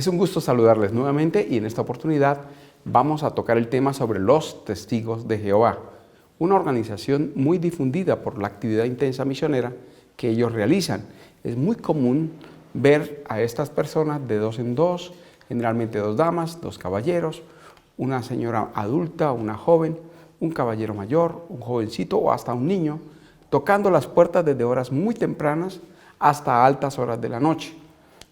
Es un gusto saludarles nuevamente y en esta oportunidad vamos a tocar el tema sobre los Testigos de Jehová, una organización muy difundida por la actividad intensa misionera que ellos realizan. Es muy común ver a estas personas de dos en dos, generalmente dos damas, dos caballeros, una señora adulta, una joven, un caballero mayor, un jovencito o hasta un niño, tocando las puertas desde horas muy tempranas hasta altas horas de la noche.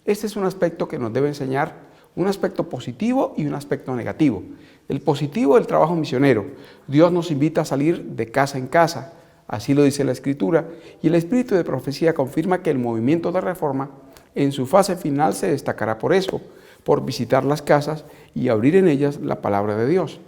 Este es un aspecto que nos debe enseñar un aspecto positivo y un aspecto negativo. El positivo del trabajo misionero. Dios nos invita a salir de casa en casa, así lo dice la Escritura, y el espíritu de profecía confirma que el movimiento de reforma en su fase final se destacará por eso, por visitar las casas y abrir en ellas la palabra de Dios.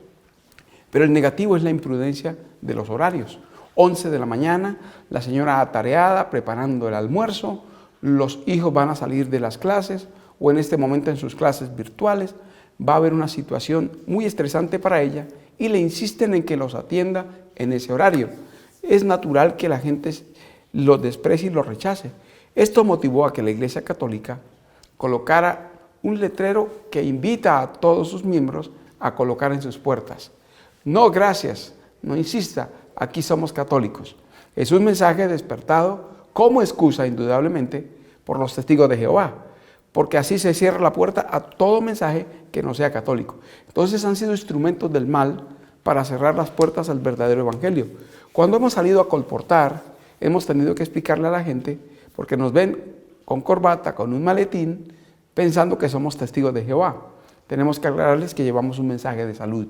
Pero el negativo es la imprudencia de los horarios. 11 de la mañana, la señora atareada preparando el almuerzo, los hijos van a salir de las clases o en este momento en sus clases virtuales, va a haber una situación muy estresante para ella y le insisten en que los atienda en ese horario. Es natural que la gente los desprecie y los rechace. Esto motivó a que la Iglesia Católica colocara un letrero que invita a todos sus miembros a colocar en sus puertas: no, gracias, no insista, aquí somos católicos. Es un mensaje despertado como excusa, indudablemente, por los testigos de Jehová, porque así se cierra la puerta a todo mensaje que no sea católico. Entonces han sido instrumentos del mal para cerrar las puertas al verdadero evangelio. Cuando hemos salido a colportar, hemos tenido que explicarle a la gente, porque nos ven con corbata, con un maletín, pensando que somos testigos de Jehová. Tenemos que aclararles que llevamos un mensaje de salud.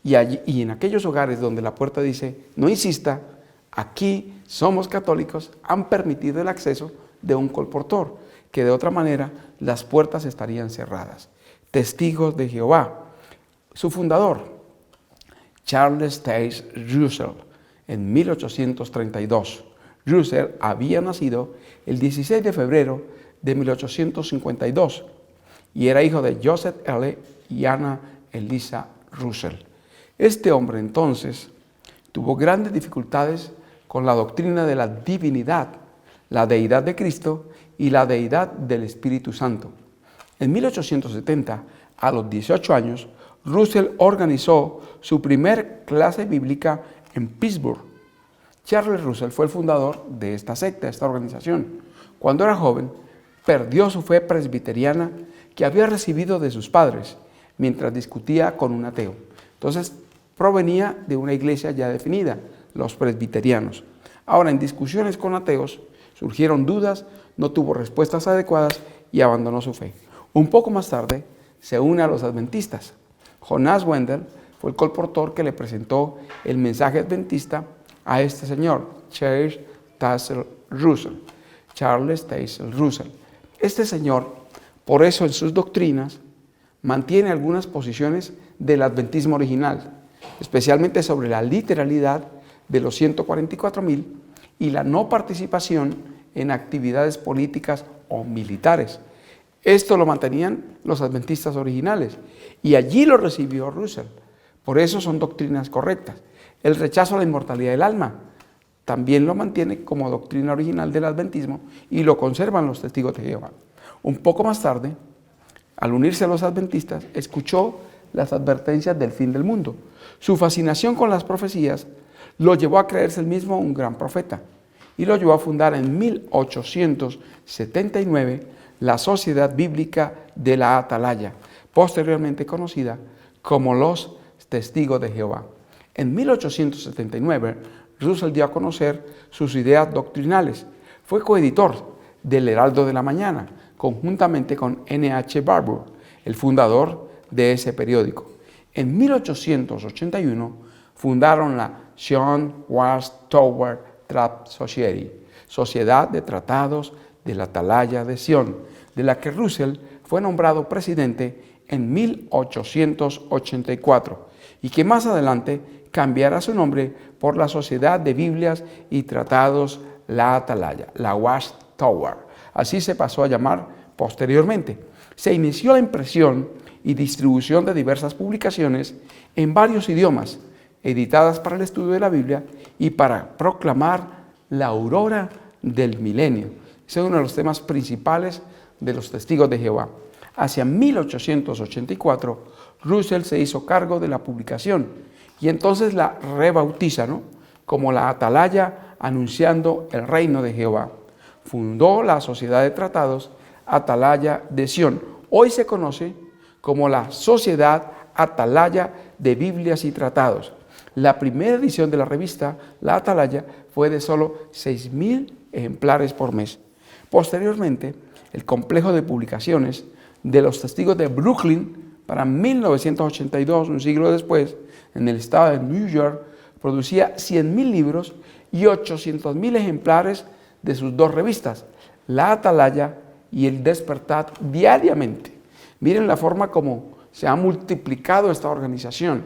Y en aquellos hogares donde la puerta dice, no insista, aquí somos católicos, han permitido el acceso de un colportor, que de otra manera las puertas estarían cerradas. Testigos de Jehová. Su fundador, Charles Taze Russell, en 1832. Russell había nacido el 16 de febrero de 1852 y era hijo de Joseph L. y Anna Eliza Russell. Este hombre entonces tuvo grandes dificultades con la doctrina de la divinidad, la deidad de Cristo y la deidad del Espíritu Santo. En 1870, a los 18 años, Russell organizó su primer clase bíblica en Pittsburgh. Charles Russell fue el fundador de esta secta, esta organización. Cuando era joven, perdió su fe presbiteriana que había recibido de sus padres mientras discutía con un ateo. Entonces, provenía de una iglesia ya definida, los presbiterianos. Ahora, en discusiones con ateos, surgieron dudas, no tuvo respuestas adecuadas y abandonó su fe. Un poco más tarde, se une a los adventistas. Jonas Wendell fue el colportor que le presentó el mensaje adventista a este señor, Charles Taze Russell. Charles Taze Russell. Este señor, por eso en sus doctrinas, mantiene algunas posiciones del adventismo original, especialmente sobre la literalidad de los 144,000 y la no participación en actividades políticas o militares. Esto lo mantenían los adventistas originales y allí lo recibió Russell. Por eso son doctrinas correctas. El rechazo a la inmortalidad del alma también lo mantiene como doctrina original del adventismo y lo conservan los testigos de Jehová. Un poco más tarde, al unirse a los adventistas, escuchó las advertencias del fin del mundo. Su fascinación con las profecías lo llevó a creerse él mismo un gran profeta y lo llevó a fundar en 1879 la Sociedad Bíblica de la Atalaya, posteriormente conocida como los Testigos de Jehová. En 1879, Russell dio a conocer sus ideas doctrinales. Fue coeditor del Heraldo de la Mañana, conjuntamente con N.H. Barbour, el fundador de ese periódico. En 1881 fundaron la John Watchtower Tract Society, Sociedad de Tratados de la Atalaya de Sion, de la que Russell fue nombrado presidente en 1884 y que más adelante cambiará su nombre por la Sociedad de Biblias y Tratados La Atalaya, la Watchtower. Así se pasó a llamar posteriormente. Se inició la impresión y distribución de diversas publicaciones en varios idiomas, editadas para el estudio de la Biblia y para proclamar la aurora del milenio. Ese es uno de los temas principales de los testigos de Jehová. Hacia 1884, Russell se hizo cargo de la publicación y entonces la rebautiza, ¿no?, como la Atalaya anunciando el reino de Jehová. Fundó la Sociedad de Tratados Atalaya de Sion. Hoy se conoce como la Sociedad Atalaya de Biblias y Tratados. La primera edición de la revista, la Atalaya, fue de solo 6.000 ejemplares por mes. Posteriormente, el complejo de publicaciones de los Testigos de Brooklyn, para 1982, un siglo después, en el estado de New York, producía 100.000 libros y 800.000 ejemplares de sus dos revistas, la Atalaya y el Despertar, diariamente. Miren la forma como se ha multiplicado esta organización,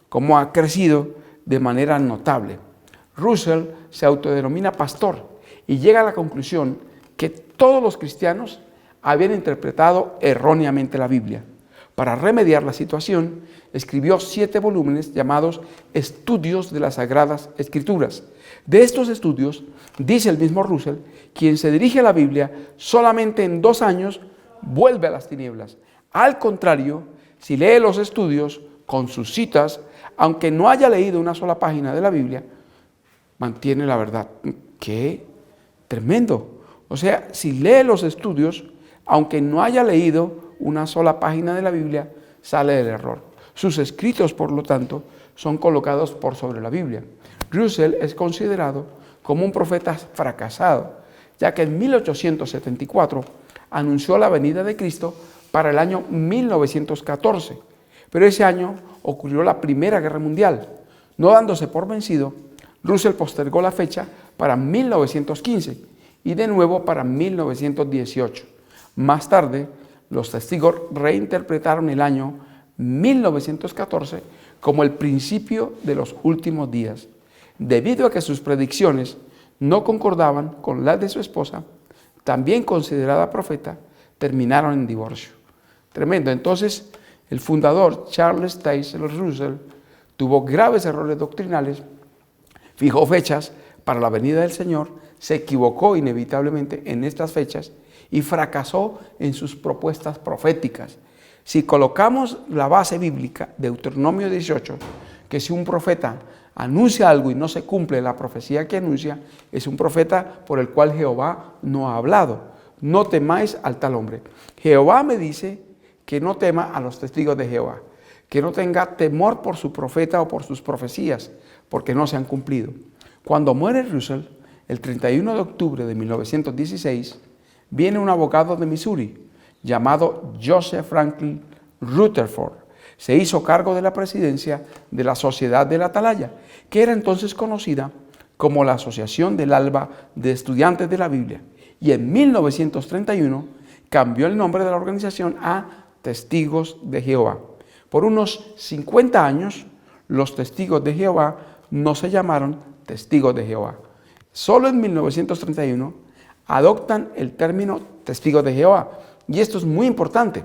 cómo ha crecido de manera notable. Russell se autodenomina pastor y llega a la conclusión que todos los cristianos habían interpretado erróneamente la Biblia. Para remediar la situación, escribió 7 volúmenes llamados Estudios de las Sagradas Escrituras. De estos estudios, dice el mismo Russell, quien se dirige a la Biblia solamente en 2 años vuelve a las tinieblas. Al contrario, si lee los estudios con sus citas, aunque no haya leído una sola página de la Biblia, mantiene la verdad. ¡Qué tremendo! O sea, si lee los estudios, aunque no haya leído una sola página de la Biblia, sale del error. Sus escritos, por lo tanto, son colocados por sobre la Biblia. Russell es considerado como un profeta fracasado, ya que en 1874 anunció la venida de Cristo para el año 1914, pero ese año ocurrió la Primera Guerra Mundial. No dándose por vencido, Russell postergó la fecha para 1915 y de nuevo para 1918. Más tarde, los testigos reinterpretaron el año 1914 como el principio de los últimos días. Debido a que sus predicciones no concordaban con las de su esposa, también considerada profeta, terminaron en divorcio. Tremendo. Entonces, el fundador Charles Taze Russell tuvo graves errores doctrinales, fijó fechas para la venida del Señor, se equivocó inevitablemente en estas fechas y fracasó en sus propuestas proféticas. Si colocamos la base bíblica, Deuteronomio 18, que si un profeta anuncia algo y no se cumple la profecía que anuncia, es un profeta por el cual Jehová no ha hablado. No temáis al tal hombre. Jehová me dice que no tema a los testigos de Jehová, que no tenga temor por su profeta o por sus profecías, porque no se han cumplido. Cuando muere Russell, el 31 de octubre de 1916, viene un abogado de Missouri llamado Joseph Franklin Rutherford. Se hizo cargo de la presidencia de la Sociedad de la Atalaya, que era entonces conocida como la Asociación del Alba de Estudiantes de la Biblia. Y en 1931 cambió el nombre de la organización a Testigos de Jehová. Por unos 50 años, los Testigos de Jehová no se llamaron Testigos de Jehová. Solo en 1931 adoptan el término Testigos de Jehová. Y esto es muy importante.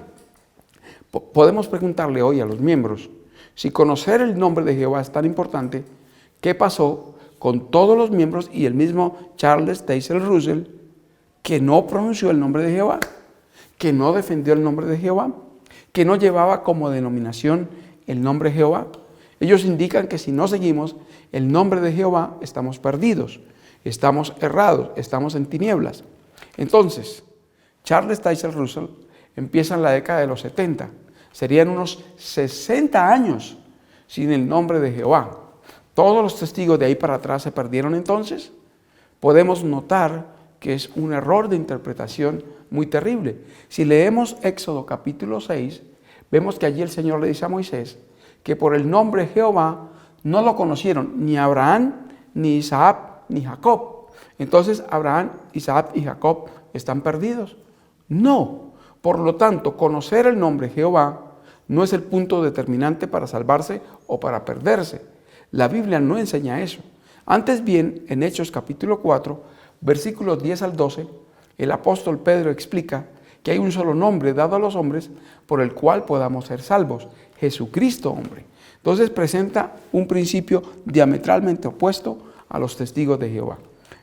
Podemos preguntarle hoy a los miembros, si conocer el nombre de Jehová es tan importante, ¿qué pasó con todos los miembros y el mismo Charles Taze Russell, que no pronunció el nombre de Jehová, que no defendió el nombre de Jehová, que no llevaba como denominación el nombre de Jehová? Ellos indican que si no seguimos el nombre de Jehová, estamos perdidos, estamos errados, estamos en tinieblas. Entonces, Charles Taze Russell empieza en la década de los 70. Serían unos 60 años sin el nombre de Jehová. Todos los testigos de ahí para atrás se perdieron entonces. Podemos notar que es un error de interpretación muy terrible. Si leemos Éxodo capítulo 6, vemos que allí el Señor le dice a Moisés que por el nombre Jehová no lo conocieron ni Abraham, ni Isaac, ni Jacob. Entonces Abraham, Isaac y Jacob están perdidos. No. Por lo tanto, conocer el nombre Jehová no es el punto determinante para salvarse o para perderse. La Biblia no enseña eso. Antes bien, en Hechos capítulo 4, versículos 10 al 12, el apóstol Pedro explica que hay un solo nombre dado a los hombres por el cual podamos ser salvos: Jesucristo, hombre. Entonces presenta un principio diametralmente opuesto a los testigos de Jehová.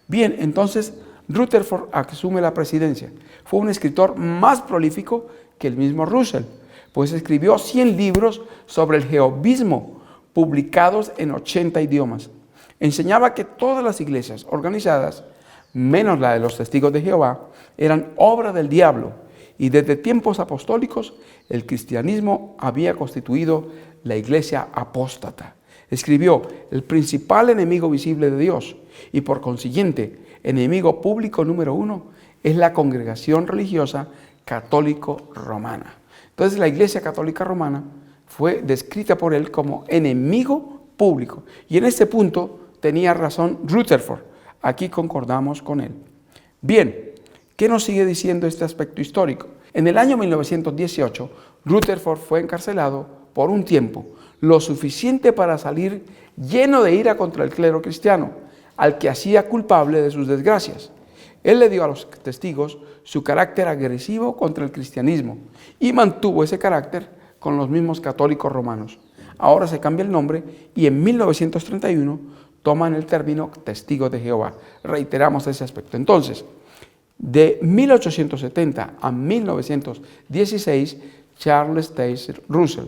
Bien, entonces Rutherford asume la presidencia. Fue un escritor más prolífico que el mismo Russell, pues escribió 100 libros sobre el jehovismo, publicados en 80 idiomas. Enseñaba que todas las iglesias organizadas, menos la de los Testigos de Jehová, eran obra del diablo, y desde tiempos apostólicos el cristianismo había constituido la iglesia apóstata. Escribió: el principal enemigo visible de Dios y por consiguiente enemigo público número 1 es la congregación religiosa católico-romana. Entonces la iglesia católica romana fue descrita por él como enemigo público, y en este punto tenía razón Rutherford. Aquí concordamos con él. Bien, ¿qué nos sigue diciendo este aspecto histórico? En el año 1918, Rutherford fue encarcelado por un tiempo, lo suficiente para salir lleno de ira contra el clero cristiano, al que hacía culpable de sus desgracias. Él le dio a los testigos su carácter agresivo contra el cristianismo y mantuvo ese carácter con los mismos católicos romanos. Ahora se cambia el nombre y en 1931 toman el término Testigos de Jehová. Reiteramos ese aspecto. Entonces, de 1870 a 1916, Charles Taze Russell.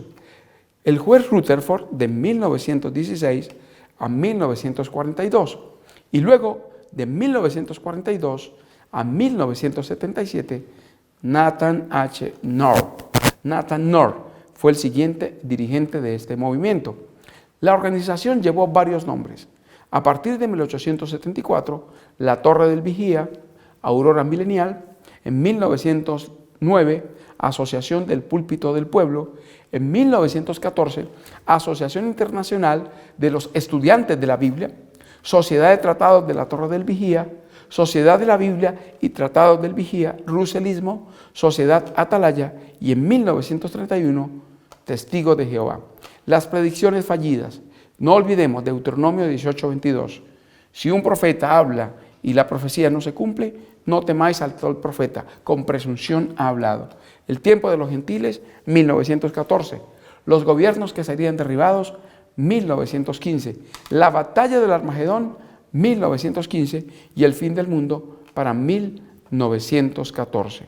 El juez Rutherford de 1916 a 1942. Y luego, de 1942 a 1977, Nathan H. North. Nathan North fue el siguiente dirigente de este movimiento. La organización llevó varios nombres. A partir de 1874, la Torre del Vigía, Aurora Milenial, en 1909, Asociación del Púlpito del Pueblo, en 1914, Asociación Internacional de los Estudiantes de la Biblia, Sociedad de Tratados de la Torre del Vigía, Sociedad de la Biblia y Tratados del Vigía, Russellismo, Sociedad Atalaya y en 1931, Testigos de Jehová. Las predicciones fallidas. No olvidemos Deuteronomio 18:22. Si un profeta habla y la profecía no se cumple, no temáis al tal profeta, con presunción ha hablado. El tiempo de los gentiles, 1914. Los gobiernos que serían derribados, 1915. La batalla del Armagedón, 1915. Y el fin del mundo para 1914.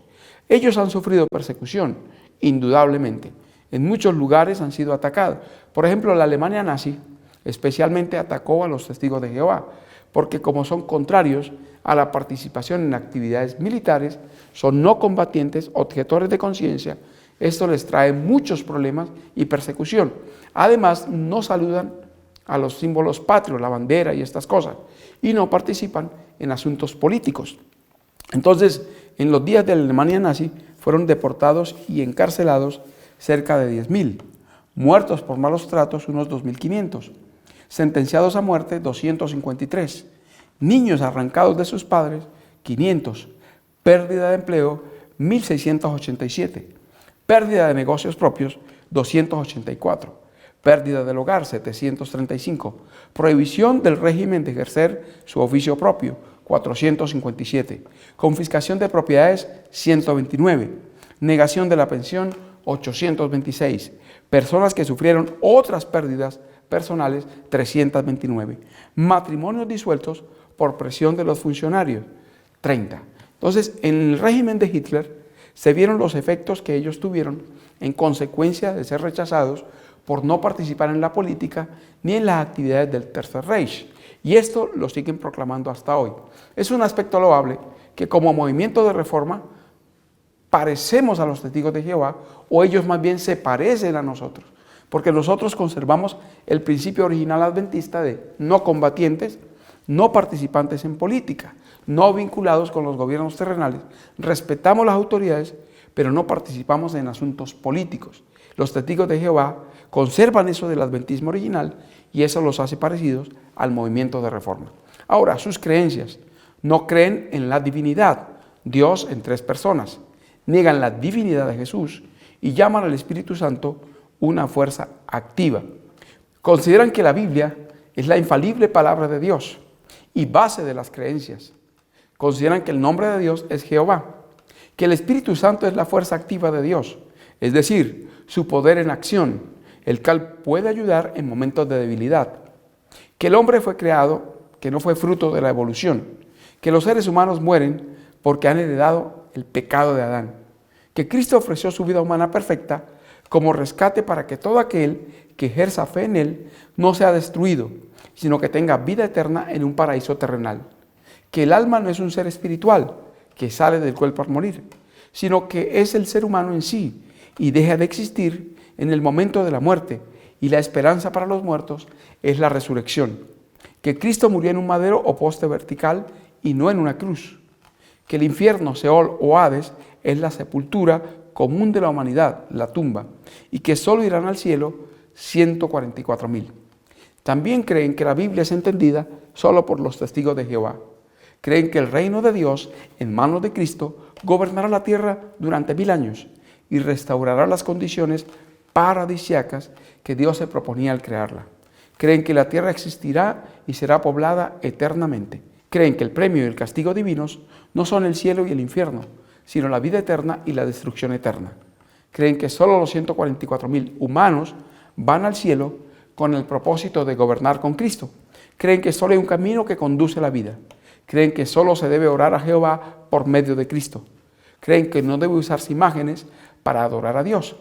Ellos han sufrido persecución, indudablemente. En muchos lugares han sido atacados. Por ejemplo, la Alemania nazi especialmente atacó a los Testigos de Jehová, porque como son contrarios a la participación en actividades militares, son no combatientes, objetores de conciencia, esto les trae muchos problemas y persecución. Además, no saludan a los símbolos patrios, la bandera y estas cosas, y no participan en asuntos políticos. Entonces, en los días de la Alemania nazi, fueron deportados y encarcelados cerca de 10.000, muertos por malos tratos unos 2.500, sentenciados a muerte 253, niños arrancados de sus padres 500, pérdida de empleo 1.687, pérdida de negocios propios 284, pérdida del hogar 735, prohibición del régimen de ejercer su oficio propio 457, confiscación de propiedades 129, negación de la pensión 826, personas que sufrieron otras pérdidas personales 329, matrimonios disueltos por presión de los funcionarios 30. Entonces, en el régimen de Hitler se vieron los efectos que ellos tuvieron en consecuencia de ser rechazados por no participar en la política ni en las actividades del Tercer Reich. Y esto lo siguen proclamando hasta hoy. Es un aspecto loable que como movimiento de reforma parecemos a los Testigos de Jehová, o ellos más bien se parecen a nosotros, porque nosotros conservamos el principio original adventista de no combatientes, no participantes en política, no vinculados con los gobiernos terrenales, respetamos las autoridades, pero no participamos en asuntos políticos. Los Testigos de Jehová conservan eso del adventismo original y eso los hace parecidos al movimiento de reforma. Ahora, sus creencias: no creen en la divinidad, Dios en tres personas, niegan la divinidad de Jesús y llaman al Espíritu Santo una fuerza activa. Consideran que la Biblia es la infalible palabra de Dios y base de las creencias. Consideran que el nombre de Dios es Jehová, que el Espíritu Santo es la fuerza activa de Dios, es decir, su poder en acción, el cual puede ayudar en momentos de debilidad, que el hombre fue creado, que no fue fruto de la evolución, que los seres humanos mueren porque han heredado el pecado de Adán, que Cristo ofreció su vida humana perfecta como rescate para que todo aquel que ejerza fe en Él no sea destruido, sino que tenga vida eterna en un paraíso terrenal. Que el alma no es un ser espiritual que sale del cuerpo al morir, sino que es el ser humano en sí y deja de existir en el momento de la muerte, y la esperanza para los muertos es la resurrección. Que Cristo murió en un madero o poste vertical y no en una cruz. Que el infierno, Seol o Hades es la sepultura común de la humanidad, la tumba, y que solo irán al cielo 144,000. También creen que la Biblia es entendida solo por los testigos de Jehová. Creen que el reino de Dios, en manos de Cristo, gobernará la tierra durante 1000 años y restaurará las condiciones paradisíacas que Dios se proponía al crearla. Creen que la tierra existirá y será poblada eternamente. Creen que el premio y el castigo divinos no son el cielo y el infierno, sino la vida eterna y la destrucción eterna. Creen que solo los 144,000 humanos van al cielo con el propósito de gobernar con Cristo. Creen que solo hay un camino que conduce a la vida. Creen que solo se debe orar a Jehová por medio de Cristo. Creen que no debe usarse imágenes para adorar a Dios.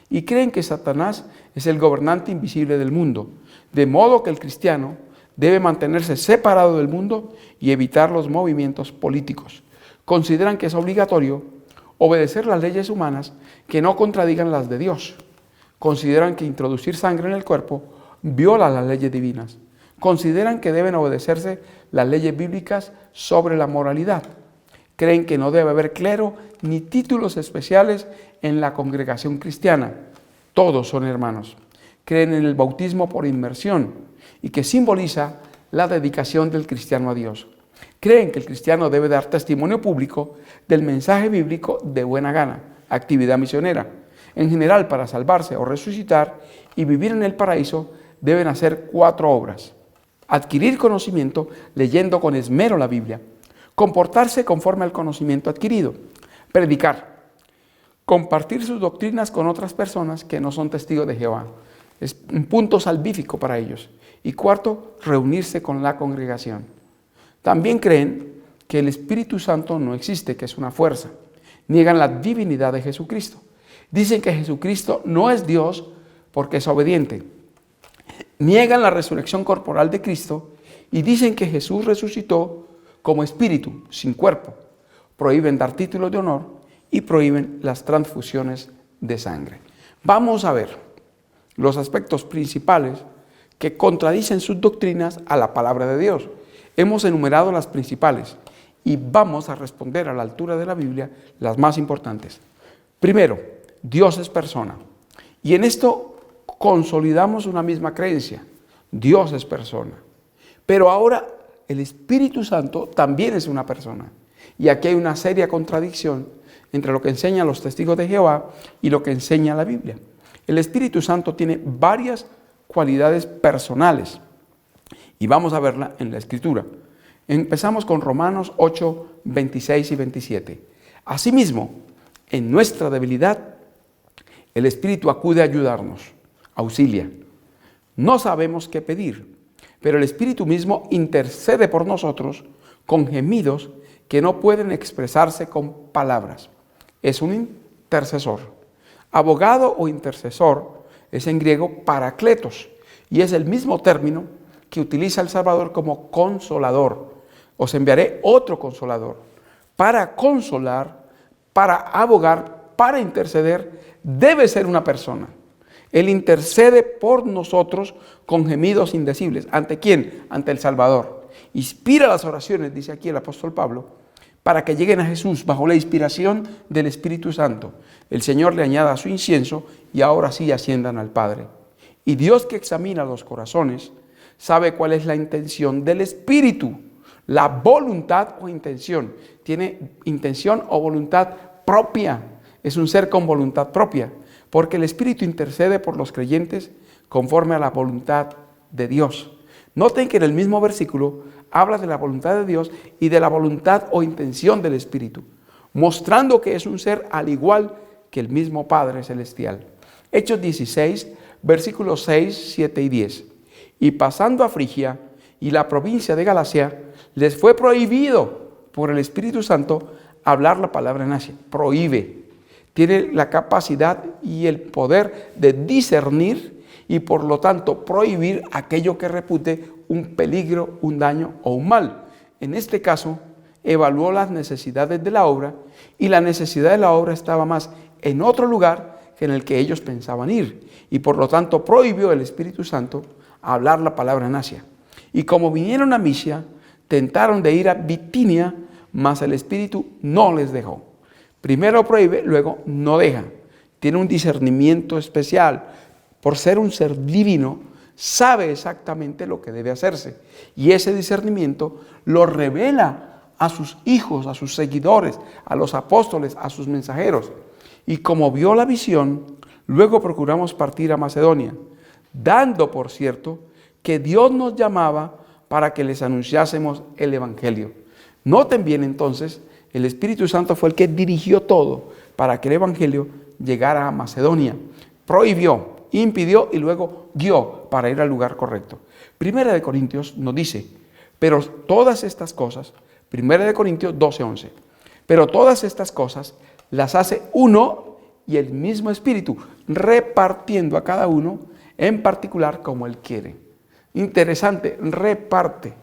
Y creen que Satanás es el gobernante invisible del mundo, de modo que el cristiano debe mantenerse separado del mundo y evitar los movimientos políticos. Consideran que es obligatorio obedecer las leyes humanas que no contradigan las de Dios. Consideran que introducir sangre en el cuerpo viola las leyes divinas. Consideran que deben obedecerse las leyes bíblicas sobre la moralidad. Creen que no debe haber clero ni títulos especiales en la congregación cristiana. Todos son hermanos. Creen en el bautismo por inmersión y que simboliza la dedicación del cristiano a Dios. Creen que el cristiano debe dar testimonio público del mensaje bíblico de buena gana, actividad misionera. En general, para salvarse o resucitar y vivir en el paraíso, deben hacer 4 obras. Adquirir conocimiento leyendo con esmero la Biblia. Comportarse conforme al conocimiento adquirido. Predicar. Compartir sus doctrinas con otras personas que no son testigos de Jehová. Es un punto salvífico para ellos. Y 4, reunirse con la congregación. También creen que el Espíritu Santo no existe, que es una fuerza. Niegan la divinidad de Jesucristo. Dicen que Jesucristo no es Dios porque es obediente. Niegan la resurrección corporal de Cristo y dicen que Jesús resucitó como espíritu, sin cuerpo. Prohíben dar títulos de honor y prohíben las transfusiones de sangre. Vamos a ver los aspectos principales que contradicen sus doctrinas a la palabra de Dios. Hemos enumerado las principales y vamos a responder a la altura de la Biblia las más importantes. Primero, Dios es persona. Y en esto consolidamos una misma creencia. Dios es persona. Pero ahora el Espíritu Santo también es una persona. Y aquí hay una seria contradicción entre lo que enseñan los testigos de Jehová y lo que enseña la Biblia. El Espíritu Santo tiene varias cualidades personales y vamos a verla en la Escritura. Empezamos con Romanos 8, 26 y 27. Asimismo, en nuestra debilidad, el Espíritu acude a ayudarnos, auxilia. No sabemos qué pedir, pero el Espíritu mismo intercede por nosotros con gemidos que no pueden expresarse con palabras. Es un intercesor. Abogado o intercesor es en griego parakletos y es el mismo término que utiliza el Salvador como consolador. Os enviaré otro consolador. Para consolar, para abogar, para interceder, debe ser una persona. Él intercede por nosotros con gemidos indecibles. ¿Ante quién? Ante el Salvador. Inspira las oraciones, dice aquí el apóstol Pablo, para que lleguen a Jesús bajo la inspiración del Espíritu Santo. El Señor le añada su incienso y ahora sí asciendan al Padre. Y Dios, que examina los corazones, sabe cuál es la intención del Espíritu. La voluntad o intención. Tiene intención o voluntad propia. Es un ser con voluntad propia. Porque el Espíritu intercede por los creyentes conforme a la voluntad de Dios. Noten que en el mismo versículo habla de la voluntad de Dios y de la voluntad o intención del Espíritu, mostrando que es un ser al igual que el mismo Padre Celestial. Hechos 16, versículos 6, 7 y 10. Y pasando a Frigia y la provincia de Galacia, les fue prohibido por el Espíritu Santo hablar la palabra en Asia. Prohíbe. Tiene la capacidad y el poder de discernir y por lo tanto prohibir aquello que repute un peligro, un daño o un mal. En este caso, evaluó las necesidades de la obra y la necesidad de la obra estaba más en otro lugar que en el que ellos pensaban ir. Y por lo tanto prohibió el Espíritu Santo hablar la palabra en Asia. Y como vinieron a Misia, tentaron de ir a Bitinia, mas el Espíritu no les dejó. Primero prohíbe, luego no deja. Tiene un discernimiento especial. Por ser un ser divino, sabe exactamente lo que debe hacerse. Y ese discernimiento lo revela a sus hijos, a sus seguidores, a los apóstoles, a sus mensajeros. Y como vio la visión, luego procuramos partir a Macedonia, dando por cierto que Dios nos llamaba para que les anunciásemos el Evangelio. Noten bien entonces, el Espíritu Santo fue el que dirigió todo para que el Evangelio llegara a Macedonia. Prohibió, impidió y luego guió para ir al lugar correcto. Primera de Corintios nos dice, pero todas estas cosas, Primera de Corintios 12:11, pero todas estas cosas las hace uno y el mismo Espíritu, repartiendo a cada uno en particular como Él quiere. Interesante, reparte,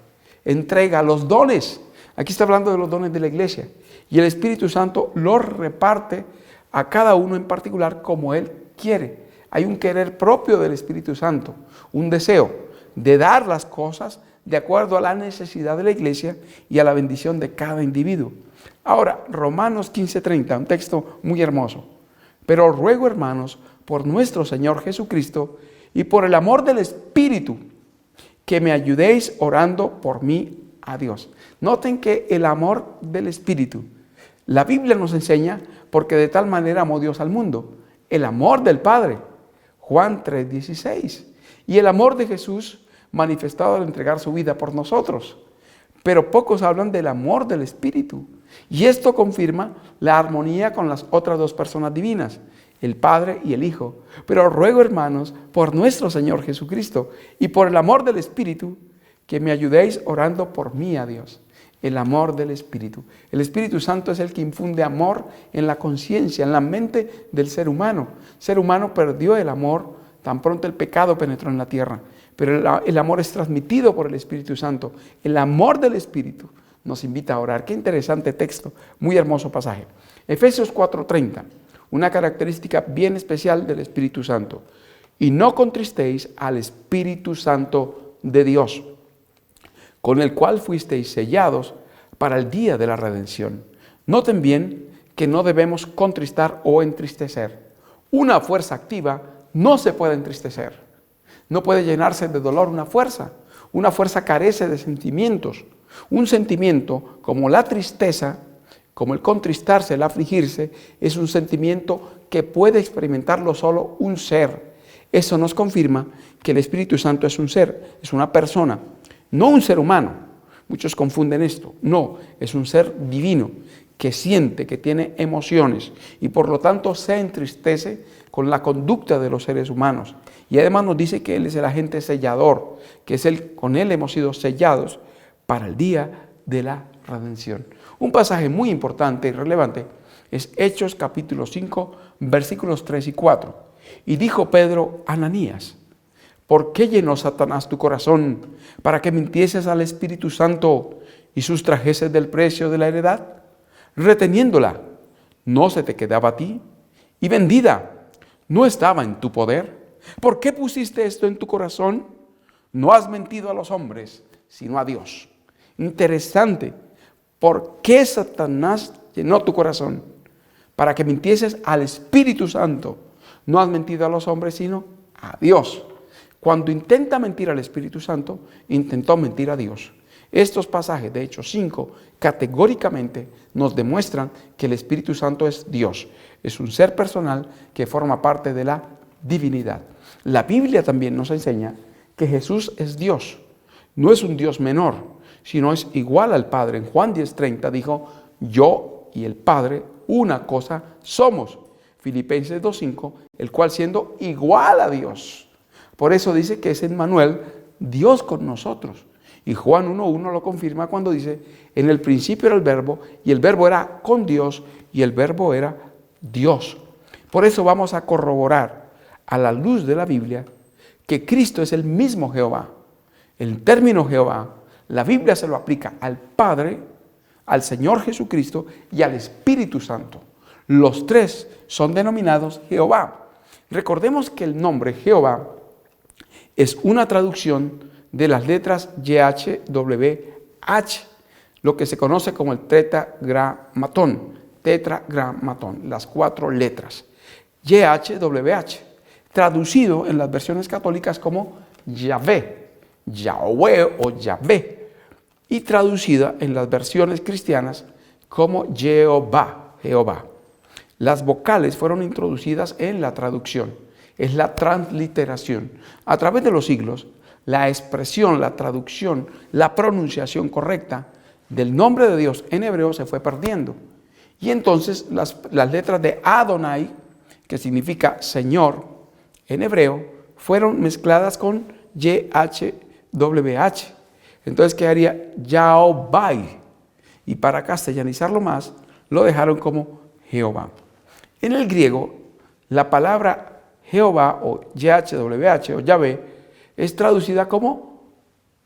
entrega los dones. Aquí está hablando de los dones de la iglesia. Y el Espíritu Santo los reparte a cada uno en particular como Él quiere. Hay un querer propio del Espíritu Santo, un deseo de dar las cosas de acuerdo a la necesidad de la iglesia y a la bendición de cada individuo. Ahora, Romanos 15:30, un texto muy hermoso. Pero os ruego, hermanos, por nuestro Señor Jesucristo y por el amor del Espíritu, que me ayudéis orando por mí a Dios. Noten que el amor del Espíritu, la Biblia nos enseña, porque de tal manera amó Dios al mundo, el amor del Padre, Juan 3:16, y el amor de Jesús manifestado al entregar su vida por nosotros. Pero pocos hablan del amor del Espíritu, y esto confirma la armonía con las otras dos personas divinas, el Padre y el Hijo. Pero os ruego, hermanos, por nuestro Señor Jesucristo y por el amor del Espíritu, que me ayudéis orando por mí a Dios. El amor del Espíritu. El Espíritu Santo es el que infunde amor en la conciencia, en la mente del ser humano. El ser humano perdió el amor tan pronto el pecado penetró en la tierra. Pero el amor es transmitido por el Espíritu Santo. El amor del Espíritu nos invita a orar. Qué interesante texto, muy hermoso pasaje. Efesios 4:30, una característica bien especial del Espíritu Santo. Y no contristéis al Espíritu Santo de Dios, con el cual fuisteis sellados para el día de la redención. Noten bien que no debemos contristar o entristecer. Una fuerza activa no se puede entristecer. No puede llenarse de dolor una fuerza. Una fuerza carece de sentimientos. Un sentimiento como la tristeza, como el contristarse, el afligirse, es un sentimiento que puede experimentarlo solo un ser. Eso nos confirma que el Espíritu Santo es un ser, es una persona, no un ser humano. Muchos confunden esto. No, es un ser divino que siente, que tiene emociones y por lo tanto se entristece con la conducta de los seres humanos. Y además nos dice que Él es el agente sellador, que es con Él hemos sido sellados para el día de la redención. Un pasaje muy importante y relevante es Hechos capítulo 5, versículos 3 y 4. Y dijo Pedro a Ananías, ¿por qué llenó Satanás tu corazón para que mintieses al Espíritu Santo y sustrajeses del precio de la heredad? Reteniéndola, ¿no se te quedaba a ti? Y vendida, ¿no estaba en tu poder? ¿Por qué pusiste esto en tu corazón? No has mentido a los hombres, sino a Dios. Interesante. ¿Por qué Satanás llenó tu corazón? Para que mintieses al Espíritu Santo. No has mentido a los hombres, sino a Dios. Cuando intenta mentir al Espíritu Santo, intentó mentir a Dios. Estos pasajes de Hechos 5 categóricamente nos demuestran que el Espíritu Santo es Dios. Es un ser personal que forma parte de la divinidad. La Biblia también nos enseña que Jesús es Dios. No es un Dios menor, sino es igual al Padre. En Juan 10:30 dijo, yo y el Padre una cosa somos. Filipenses 2:5, el cual siendo igual a Dios. Por eso dice que es Emmanuel, Dios con nosotros. Y Juan 1:1 lo confirma cuando dice, en el principio era el verbo, y el verbo era con Dios, y el verbo era Dios. Por eso vamos a corroborar a la luz de la Biblia que Cristo es el mismo Jehová. El término Jehová, la Biblia se lo aplica al Padre, al Señor Jesucristo y al Espíritu Santo. Los tres son denominados Jehová. Recordemos que el nombre Jehová es una traducción de las letras YHWH, lo que se conoce como el tetragramatón, las 4 letras. YHWH, traducido en las versiones católicas como Yahvé, Yahweh o Yahvé, y traducida en las versiones cristianas como Jehová, Jehová. Las vocales fueron introducidas en la traducción, es la transliteración. A través de los siglos, la expresión, la traducción, la pronunciación correcta del nombre de Dios en hebreo se fue perdiendo. Y entonces las letras de Adonai, que significa Señor en hebreo, fueron mezcladas con YHWH. Entonces quedaría Yahobai. Y para castellanizarlo más, lo dejaron como Jehová. En el griego, la palabra Jehová o YHWH o Yahvé es traducida como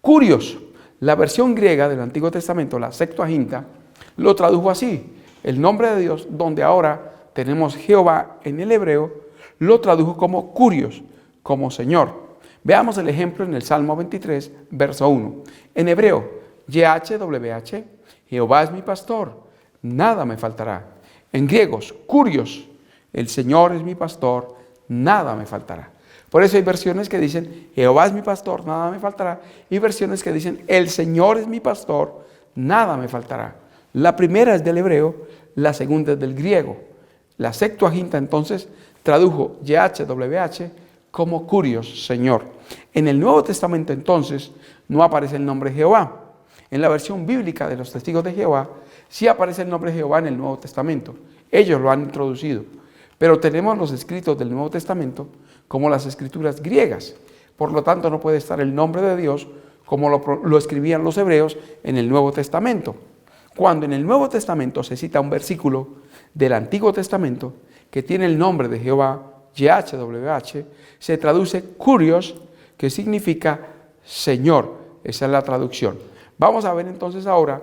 Kurios. La versión griega del Antiguo Testamento, la Septuaginta, lo tradujo así. El nombre de Dios, donde ahora tenemos Jehová en el hebreo, lo tradujo como Kurios, como Señor. Veamos el ejemplo en el Salmo 23, verso 1. En hebreo, YHWH, Jehová es mi pastor, nada me faltará. En griegos, Kurios, el Señor es mi pastor, nada me faltará. Por eso hay versiones que dicen, Jehová es mi pastor, nada me faltará. Y versiones que dicen, el Señor es mi pastor, nada me faltará. La primera es del hebreo, la segunda es del griego. La Septuaginta entonces tradujo YHWH como Kurios, Señor. En el Nuevo Testamento entonces no aparece el nombre Jehová. En la versión bíblica de los Testigos de Jehová sí aparece el nombre Jehová en el Nuevo Testamento. Ellos lo han introducido. Pero tenemos los escritos del Nuevo Testamento como las escrituras griegas. Por lo tanto, no puede estar el nombre de Dios como lo escribían los hebreos en el Nuevo Testamento. Cuando en el Nuevo Testamento se cita un versículo del Antiguo Testamento que tiene el nombre de Jehová, YHWH, se traduce Kurios, que significa Señor. Esa es la traducción. Vamos a ver entonces ahora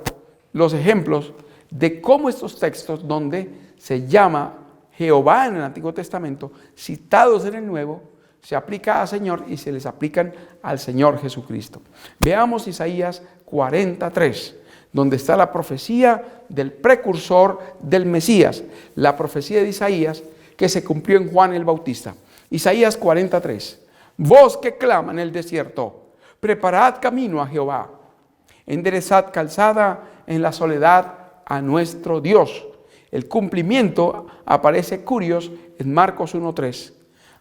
los ejemplos de cómo estos textos donde se llama Jehová en el Antiguo Testamento, citados en el Nuevo, se aplica a Señor y se les aplican al Señor Jesucristo. Veamos Isaías 43, donde está la profecía del precursor del Mesías, la profecía de Isaías que se cumplió en Juan el Bautista. Isaías 43, voz que clama en el desierto, preparad camino a Jehová, enderezad calzada en la soledad a nuestro Dios. El cumplimiento aparece Kurios en Marcos 1:3.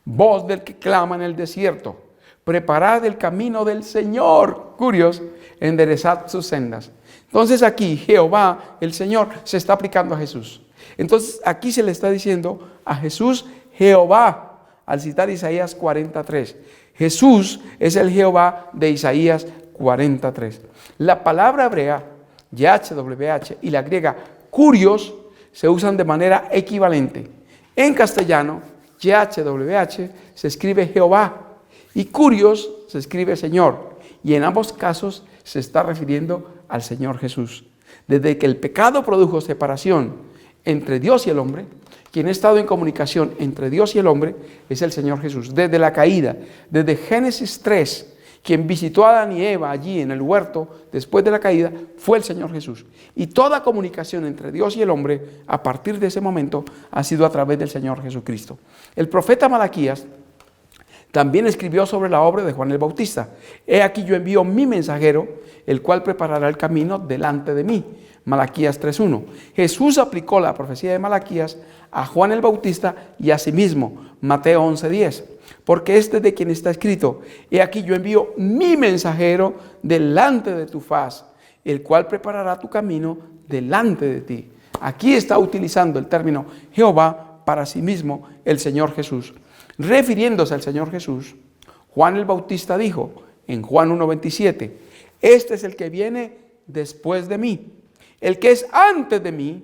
Voz del que clama en el desierto, preparad el camino del Señor. Kurios, enderezad sus sendas. Entonces aquí Jehová, el Señor, se está aplicando a Jesús. Entonces aquí se le está diciendo a Jesús Jehová, al citar Isaías 43. Jesús es el Jehová de Isaías 43. La palabra hebrea, YHWH, y la griega Kurios, se usan de manera equivalente. En castellano, YHWH se escribe Jehová y Kurios se escribe Señor. Y en ambos casos se está refiriendo al Señor Jesús. Desde que el pecado produjo separación entre Dios y el hombre, quien ha estado en comunicación entre Dios y el hombre es el Señor Jesús. Desde la caída, desde Génesis 3, quien visitó a Adán y Eva allí en el huerto después de la caída fue el Señor Jesús. Y toda comunicación entre Dios y el hombre a partir de ese momento ha sido a través del Señor Jesucristo. El profeta Malaquías también escribió sobre la obra de Juan el Bautista. He aquí yo envío mi mensajero, el cual preparará el camino delante de mí. Malaquías 3:1. Jesús aplicó la profecía de Malaquías a Juan el Bautista y a sí mismo. Mateo 11:10. Porque este es de quien está escrito: he aquí yo envío mi mensajero delante de tu faz, el cual preparará tu camino delante de ti. Aquí está utilizando el término Jehová para sí mismo el Señor Jesús. Refiriéndose al Señor Jesús, Juan el Bautista dijo en Juan 1:27, este es el que viene después de mí, el que es antes de mí,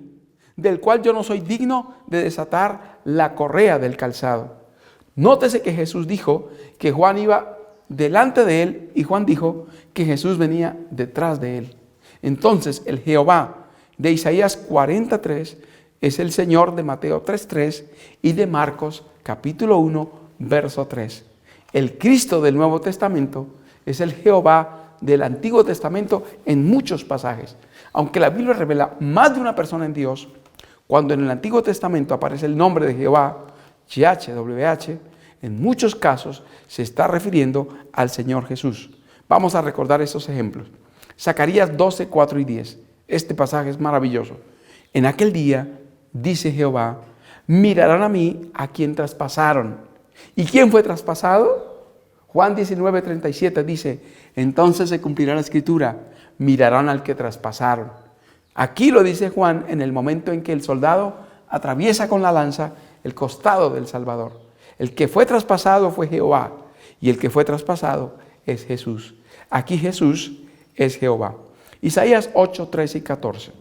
del cual yo no soy digno de desatar la correa del calzado. Nótese que Jesús dijo que Juan iba delante de él y Juan dijo que Jesús venía detrás de él. Entonces el Jehová de Isaías 43 es el Señor de Mateo 3:3 y de Marcos capítulo 1 verso 3. El Cristo del Nuevo Testamento es el Jehová del Antiguo Testamento en muchos pasajes. Aunque la Biblia revela más de una persona en Dios, cuando en el Antiguo Testamento aparece el nombre de Jehová, YHWH, en muchos casos se está refiriendo al Señor Jesús. Vamos a recordar estos ejemplos. Zacarías 12, 4 y 10. Este pasaje es maravilloso. En aquel día, dice Jehová, mirarán a mí a quien traspasaron. ¿Y quién fue traspasado? Juan 19, 37 dice, entonces se cumplirá la escritura, mirarán al que traspasaron. Aquí lo dice Juan en el momento en que el soldado atraviesa con la lanza el costado del Salvador. El que fue traspasado fue Jehová y el que fue traspasado es Jesús. Aquí Jesús es Jehová. Isaías 8, 13 y 14.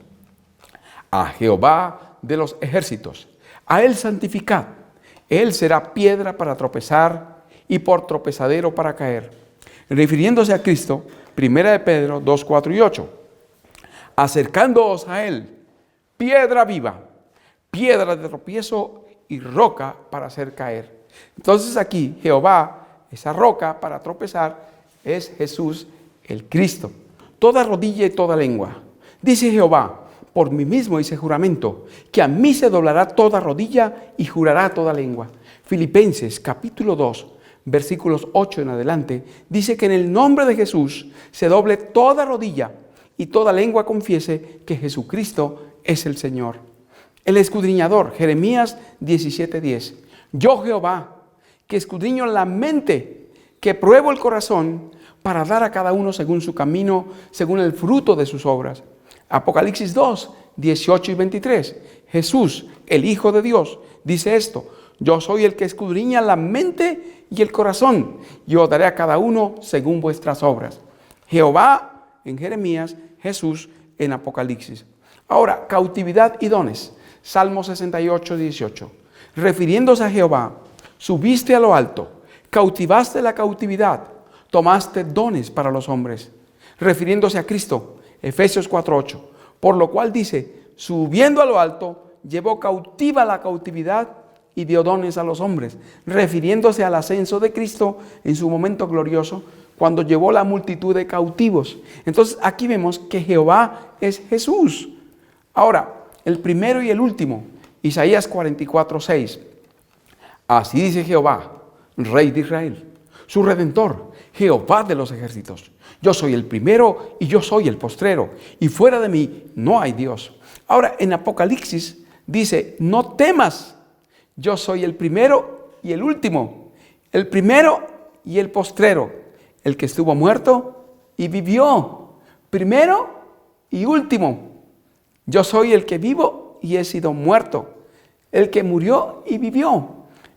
A Jehová de los ejércitos, a él santificad. Él será piedra para tropezar y por tropezadero para caer. Refiriéndose a Cristo, 1 de Pedro 2, 4 y 8. Acercándoos a él, piedra viva, piedra de tropiezo y roca para hacer caer. Entonces aquí Jehová, esa roca para tropezar, es Jesús el Cristo. Toda rodilla y toda lengua. Dice Jehová, por mí mismo hice juramento, que a mí se doblará toda rodilla y jurará toda lengua. Filipenses capítulo 2, versículos 8 en adelante, dice que en el nombre de Jesús se doble toda rodilla y toda lengua confiese que Jesucristo es el Señor. El escudriñador, Jeremías 17:10. Yo Jehová, que escudriño la mente, que pruebo el corazón, para dar a cada uno según su camino, según el fruto de sus obras. Apocalipsis 2, 18 y 23. Jesús, el Hijo de Dios, dice esto: yo soy el que escudriña la mente y el corazón. Yo daré a cada uno según vuestras obras. Jehová en Jeremías, Jesús en Apocalipsis. Ahora, cautividad y dones. Salmo 68, 18. Refiriéndose a Jehová, subiste a lo alto, cautivaste la cautividad, tomaste dones para los hombres. Refiriéndose a Cristo, Efesios 4, 8. Por lo cual dice, subiendo a lo alto, llevó cautiva la cautividad y dio dones a los hombres, refiriéndose al ascenso de Cristo en su momento glorioso, cuando llevó la multitud de cautivos. Entonces aquí vemos que Jehová es Jesús. Ahora, el primero y el último, Isaías 44, 6. Así dice Jehová, Rey de Israel, su Redentor, Jehová de los ejércitos. Yo soy el primero y yo soy el postrero, y fuera de mí no hay Dios. Ahora, en Apocalipsis dice, no temas, yo soy el primero y el último, el primero y el postrero, el que estuvo muerto y vivió, primero y último. Yo soy el que vivo y he sido muerto, el que murió y vivió.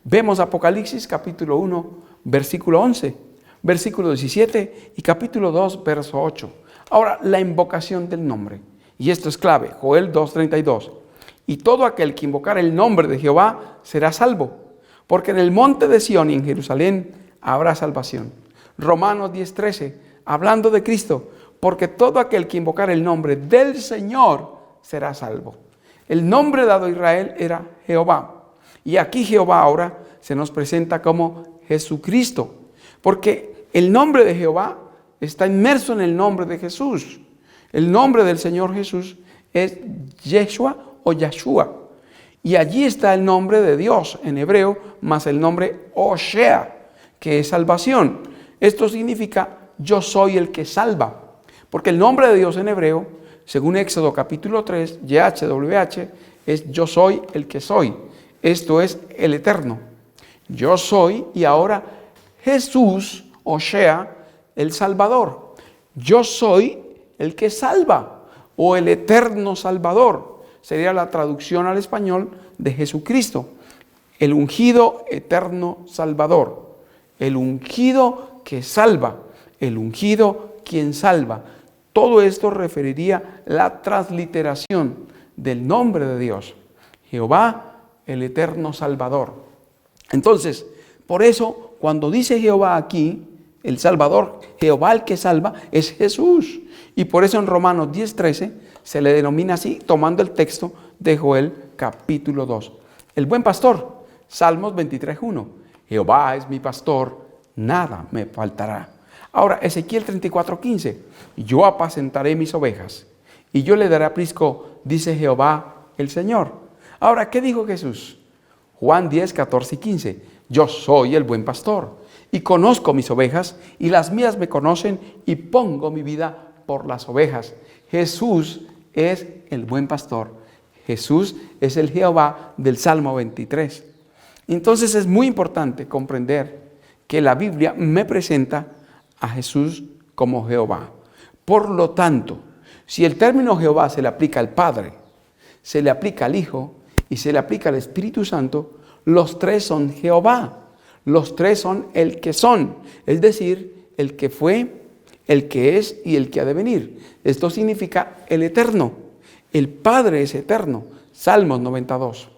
Vemos Apocalipsis capítulo 1, versículo 11, versículo 17 y capítulo 2, verso 8. Ahora, la invocación del nombre. Y esto es clave, Joel 2:32. Y todo aquel que invocar el nombre de Jehová será salvo, porque en el monte de Sión y en Jerusalén habrá salvación. Romanos 10:13, hablando de Cristo, porque todo aquel que invocar el nombre del Señor será salvo. El nombre dado a Israel era Jehová. Y aquí Jehová ahora se nos presenta como Jesucristo, porque el nombre de Jehová está inmerso en el nombre de Jesús. El nombre del Señor Jesús es Yeshua o Yahshua. Y allí está el nombre de Dios en hebreo, más el nombre Oshea, que es salvación. Esto significa yo soy el que salva. Porque el nombre de Dios en hebreo, según Éxodo capítulo 3, YHWH, es yo soy el que soy. Esto es el eterno. Yo soy y ahora Jesús, Oshea, el Salvador. Yo soy el que salva o el eterno Salvador. Sería la traducción al español de Jesucristo. El ungido eterno Salvador. El ungido que salva. El ungido quien salva. Todo esto referiría la transliteración del nombre de Dios. Jehová, el eterno Salvador. Entonces, por eso, cuando dice Jehová aquí, el Salvador, Jehová el que salva, es Jesús. Y por eso en Romanos 10:13 se le denomina así, tomando el texto de Joel capítulo 2. El buen pastor, Salmos 23:1. Jehová es mi pastor, nada me faltará. Ahora, Ezequiel 34:15. Yo apacentaré mis ovejas y yo le daré aprisco, dice Jehová el Señor. Ahora, ¿qué dijo Jesús? Juan 10:14-15. Yo soy el buen pastor y conozco mis ovejas y las mías me conocen y pongo mi vida por las ovejas. Jesús es el buen pastor. Jesús es el Jehová del Salmo 23. Entonces es muy importante comprender que la Biblia me presenta a Jesús como Jehová. Por lo tanto, si el término Jehová se le aplica al Padre, se le aplica al Hijo y se le aplica al Espíritu Santo, los tres son Jehová. Los tres son el que son, es decir, el que fue, el que es y el que ha de venir. Esto significa el eterno. El Padre es eterno, Salmos 92.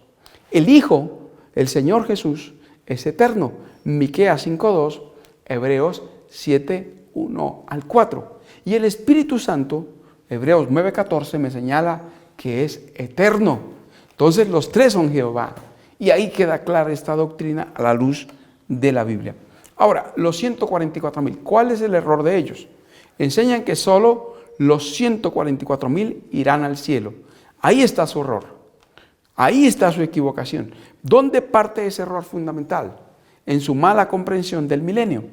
El Hijo, el Señor Jesús, es eterno, Miqueas 5:2, Hebreos 7:1-4. Y el Espíritu Santo, Hebreos 9:14, me señala que es eterno. Entonces los tres son Jehová. Y ahí queda clara esta doctrina a la luz de la Biblia. Ahora, los 144,000, ¿cuál es el error de ellos? Enseñan que solo los 144,000 irán al cielo. Ahí está su error. Ahí está su equivocación. ¿Dónde parte ese error fundamental? En su mala comprensión del milenio.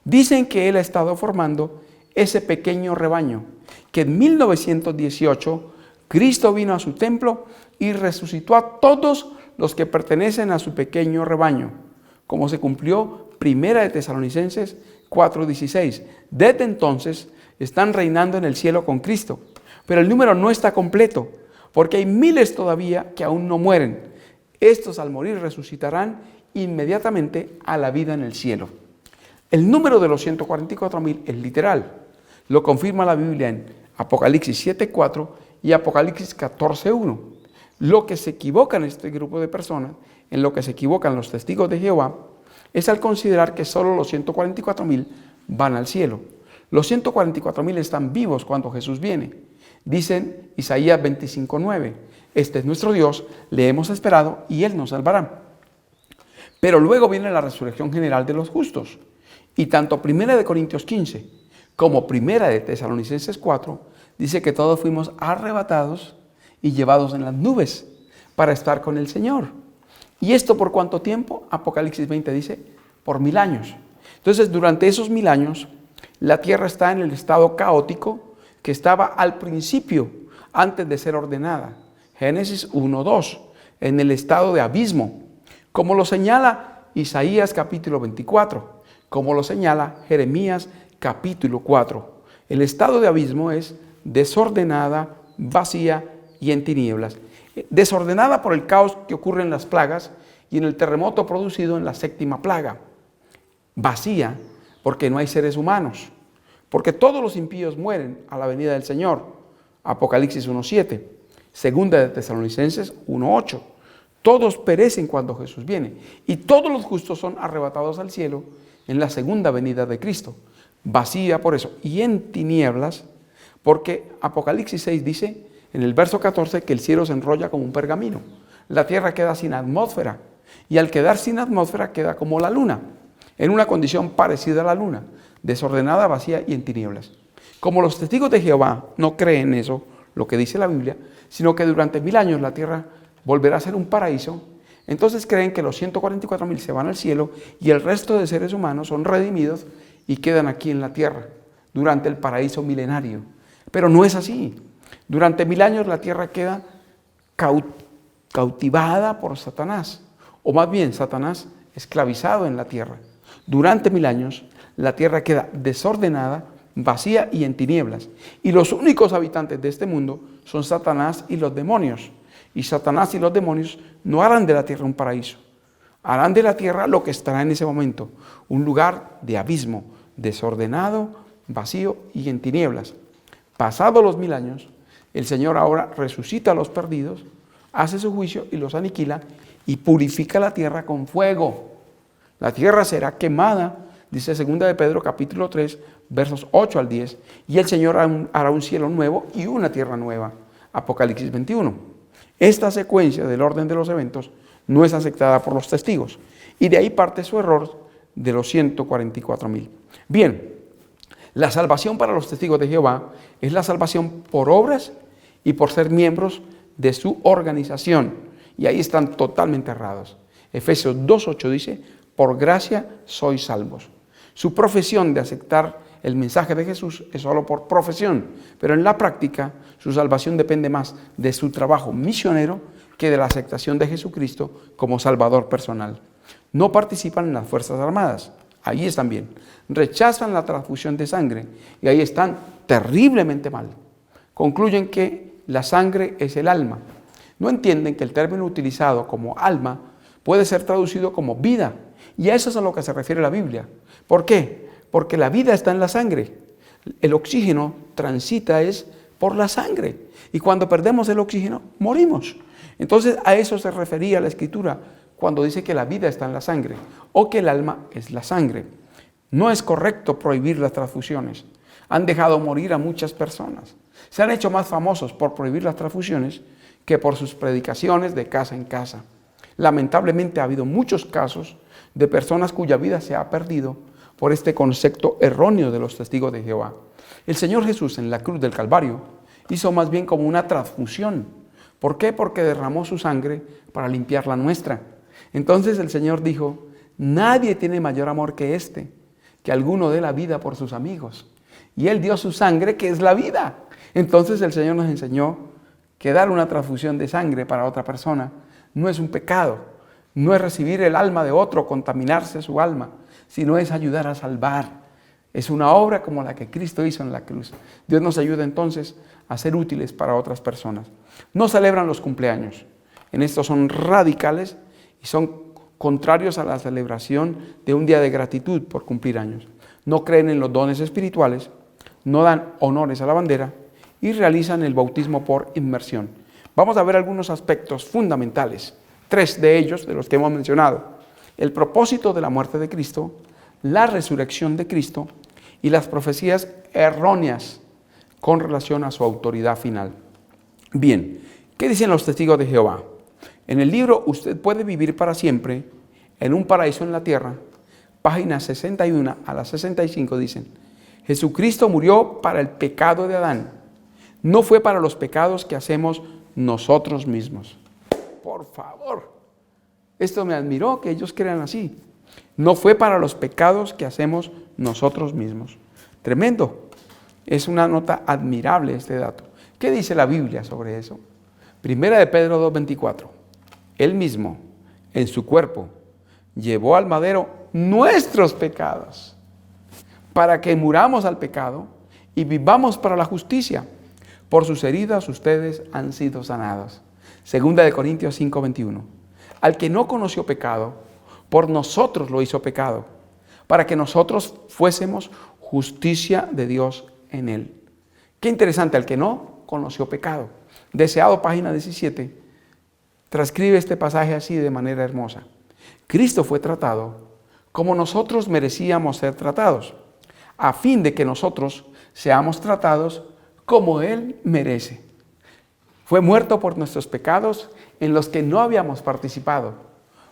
Dicen que Él ha estado formando ese pequeño rebaño, que en 1918 Cristo vino a su templo y resucitó a todos los que pertenecen a su pequeño rebaño, como se cumplió 1 de Tesalonicenses 4:16. Desde entonces están reinando en el cielo con Cristo, pero el número no está completo, porque hay miles todavía que aún no mueren. Estos al morir resucitarán inmediatamente a la vida en el cielo. El número de los 144,000 es literal. Lo confirma la Biblia en Apocalipsis 7:4 y Apocalipsis 14:1. Lo que se equivoca en este grupo de personas, en lo que se equivocan los testigos de Jehová, es al considerar que solo los 144,000 van al cielo. Los 144,000 están vivos cuando Jesús viene. Dicen Isaías 25:9, este es nuestro Dios, le hemos esperado y Él nos salvará. Pero luego viene la resurrección general de los justos. Y tanto 1 de Corintios 15 como 1 de Tesalonicenses 4 dice que todos fuimos arrebatados y llevados en las nubes para estar con el Señor. ¿Y esto por cuánto tiempo? Apocalipsis 20 dice, por 1000 años. Entonces, durante esos 1000 años, la tierra está en el estado caótico que estaba al principio, antes de ser ordenada. Génesis 1:2, en el estado de abismo, como lo señala Isaías capítulo 24, como lo señala Jeremías capítulo 4. El estado de abismo es desordenada, vacía y en tinieblas. Desordenada por el caos que ocurre en las plagas y en el terremoto producido en la 7ª plaga. Vacía porque no hay seres humanos, porque todos los impíos mueren a la venida del Señor. Apocalipsis 1:7, Segunda de Tesalonicenses 1:8. Todos perecen cuando Jesús viene y todos los justos son arrebatados al cielo en la segunda venida de Cristo. Vacía por eso y en tinieblas, porque Apocalipsis 6 dice en el verso 14 que el cielo se enrolla como un pergamino. La tierra queda sin atmósfera y al quedar sin atmósfera queda como la luna, en una condición parecida a la luna, desordenada, vacía y en tinieblas. Como los testigos de Jehová no creen eso, lo que dice la Biblia, sino que durante 1000 años la tierra volverá a ser un paraíso, entonces creen que los 144,000 se van al cielo y el resto de seres humanos son redimidos y quedan aquí en la tierra durante el paraíso milenario. Pero no es así. Durante 1000 años la tierra queda cautivada por Satanás, o más bien Satanás esclavizado en la tierra. Durante 1000 años la tierra queda desordenada, vacía y en tinieblas. Y los únicos habitantes de este mundo son Satanás y los demonios. Y Satanás y los demonios no harán de la tierra un paraíso. Harán de la tierra lo que estará en ese momento, un lugar de abismo, desordenado, vacío y en tinieblas. Pasados los 1000 años, El Señor ahora resucita a los perdidos, hace su juicio y los aniquila y purifica la tierra con fuego. La tierra será quemada, dice 2 de Pedro capítulo 3, versos 8 al 10, y el Señor hará un cielo nuevo y una tierra nueva. Apocalipsis 21. Esta secuencia del orden de los eventos no es aceptada por los testigos, y de ahí parte su error de los 144,000. Bien, la salvación para los testigos de Jehová es la salvación por obras y por ser miembros de su organización, y ahí están totalmente errados. Efesios 2:8 dice, por gracia sois salvos. Su profesión de aceptar el mensaje de Jesús es solo por profesión, pero en la práctica su salvación depende más de su trabajo misionero que de la aceptación de Jesucristo como Salvador personal. No participan en las Fuerzas Armadas, ahí están bien. Rechazan la transfusión de sangre y ahí están terriblemente mal. Concluyen que la sangre es el alma. No entienden que el término utilizado como alma puede ser traducido como vida, y a eso es a lo que se refiere la Biblia. ¿Por qué? Porque la vida está en la sangre. El oxígeno transita es por la sangre, y cuando perdemos el oxígeno, morimos. Entonces a eso se refería la Escritura cuando dice que la vida está en la sangre, o que el alma es la sangre. No es correcto prohibir las transfusiones. Han dejado morir a muchas personas. Se han hecho más famosos por prohibir las transfusiones que por sus predicaciones de casa en casa. Lamentablemente ha habido muchos casos de personas cuya vida se ha perdido por este concepto erróneo de los testigos de Jehová. El Señor Jesús en la cruz del Calvario hizo más bien como una transfusión. ¿Por qué? Porque derramó su sangre para limpiar la nuestra. Entonces el Señor dijo, nadie tiene mayor amor que este, que alguno dé la vida por sus amigos. Y Él dio su sangre, que es la vida. Entonces el Señor nos enseñó que dar una transfusión de sangre para otra persona no es un pecado, no es recibir el alma de otro, contaminarse su alma, sino es ayudar a salvar. Es una obra como la que Cristo hizo en la cruz. Dios nos ayuda entonces a ser útiles para otras personas. No celebran los cumpleaños. En esto son radicales y son contrarios a la celebración de un día de gratitud por cumplir años. No creen en los dones espirituales, no dan honores a la bandera y realizan el bautismo por inmersión. Vamos a ver algunos aspectos fundamentales, 3 de ellos, de los que hemos mencionado: el propósito de la muerte de Cristo, la resurrección de Cristo y las profecías erróneas con relación a su autoridad final. Bien, ¿qué dicen los testigos de Jehová? En el libro Usted puede vivir para siempre en un paraíso en la tierra, páginas 61 a las 65 dicen: Jesucristo murió para el pecado de Adán, no fue para los pecados que hacemos nosotros mismos. Por favor, esto me admiró que ellos crean así. No fue para los pecados que hacemos nosotros mismos. Tremendo. Es una nota admirable este dato. ¿Qué dice la Biblia sobre eso? Primera de Pedro 2:24. Él mismo, en su cuerpo, llevó al madero nuestros pecados, para que muramos al pecado y vivamos para la justicia. Por sus heridas ustedes han sido sanados. Segunda de Corintios 5:21. Al que no conoció pecado, por nosotros lo hizo pecado, para que nosotros fuésemos justicia de Dios en él. Qué interesante, al que no conoció pecado. Deseado, página 17, transcribe este pasaje así de manera hermosa. Cristo fue tratado como nosotros merecíamos ser tratados, a fin de que nosotros seamos tratados como Él merece. Fue muerto por nuestros pecados en los que no habíamos participado,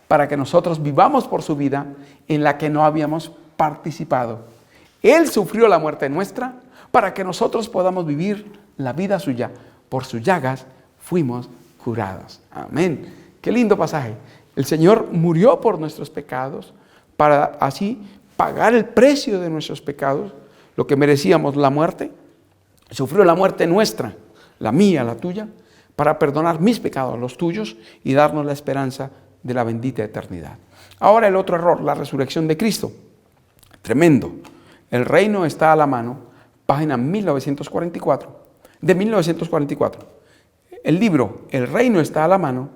para que nosotros vivamos por su vida en la que no habíamos participado. Él sufrió la muerte nuestra para que nosotros podamos vivir la vida suya. Por sus llagas fuimos curados. Amén. Qué lindo pasaje. El Señor murió por nuestros pecados para así pagar el precio de nuestros pecados, lo que merecíamos, la muerte. Sufrió la muerte nuestra, la mía, la tuya, para perdonar mis pecados, los tuyos, y darnos la esperanza de la bendita eternidad. Ahora el otro error, la resurrección de Cristo. Tremendo. El reino está a la mano, página 1944, de 1944. El libro El reino está a la mano,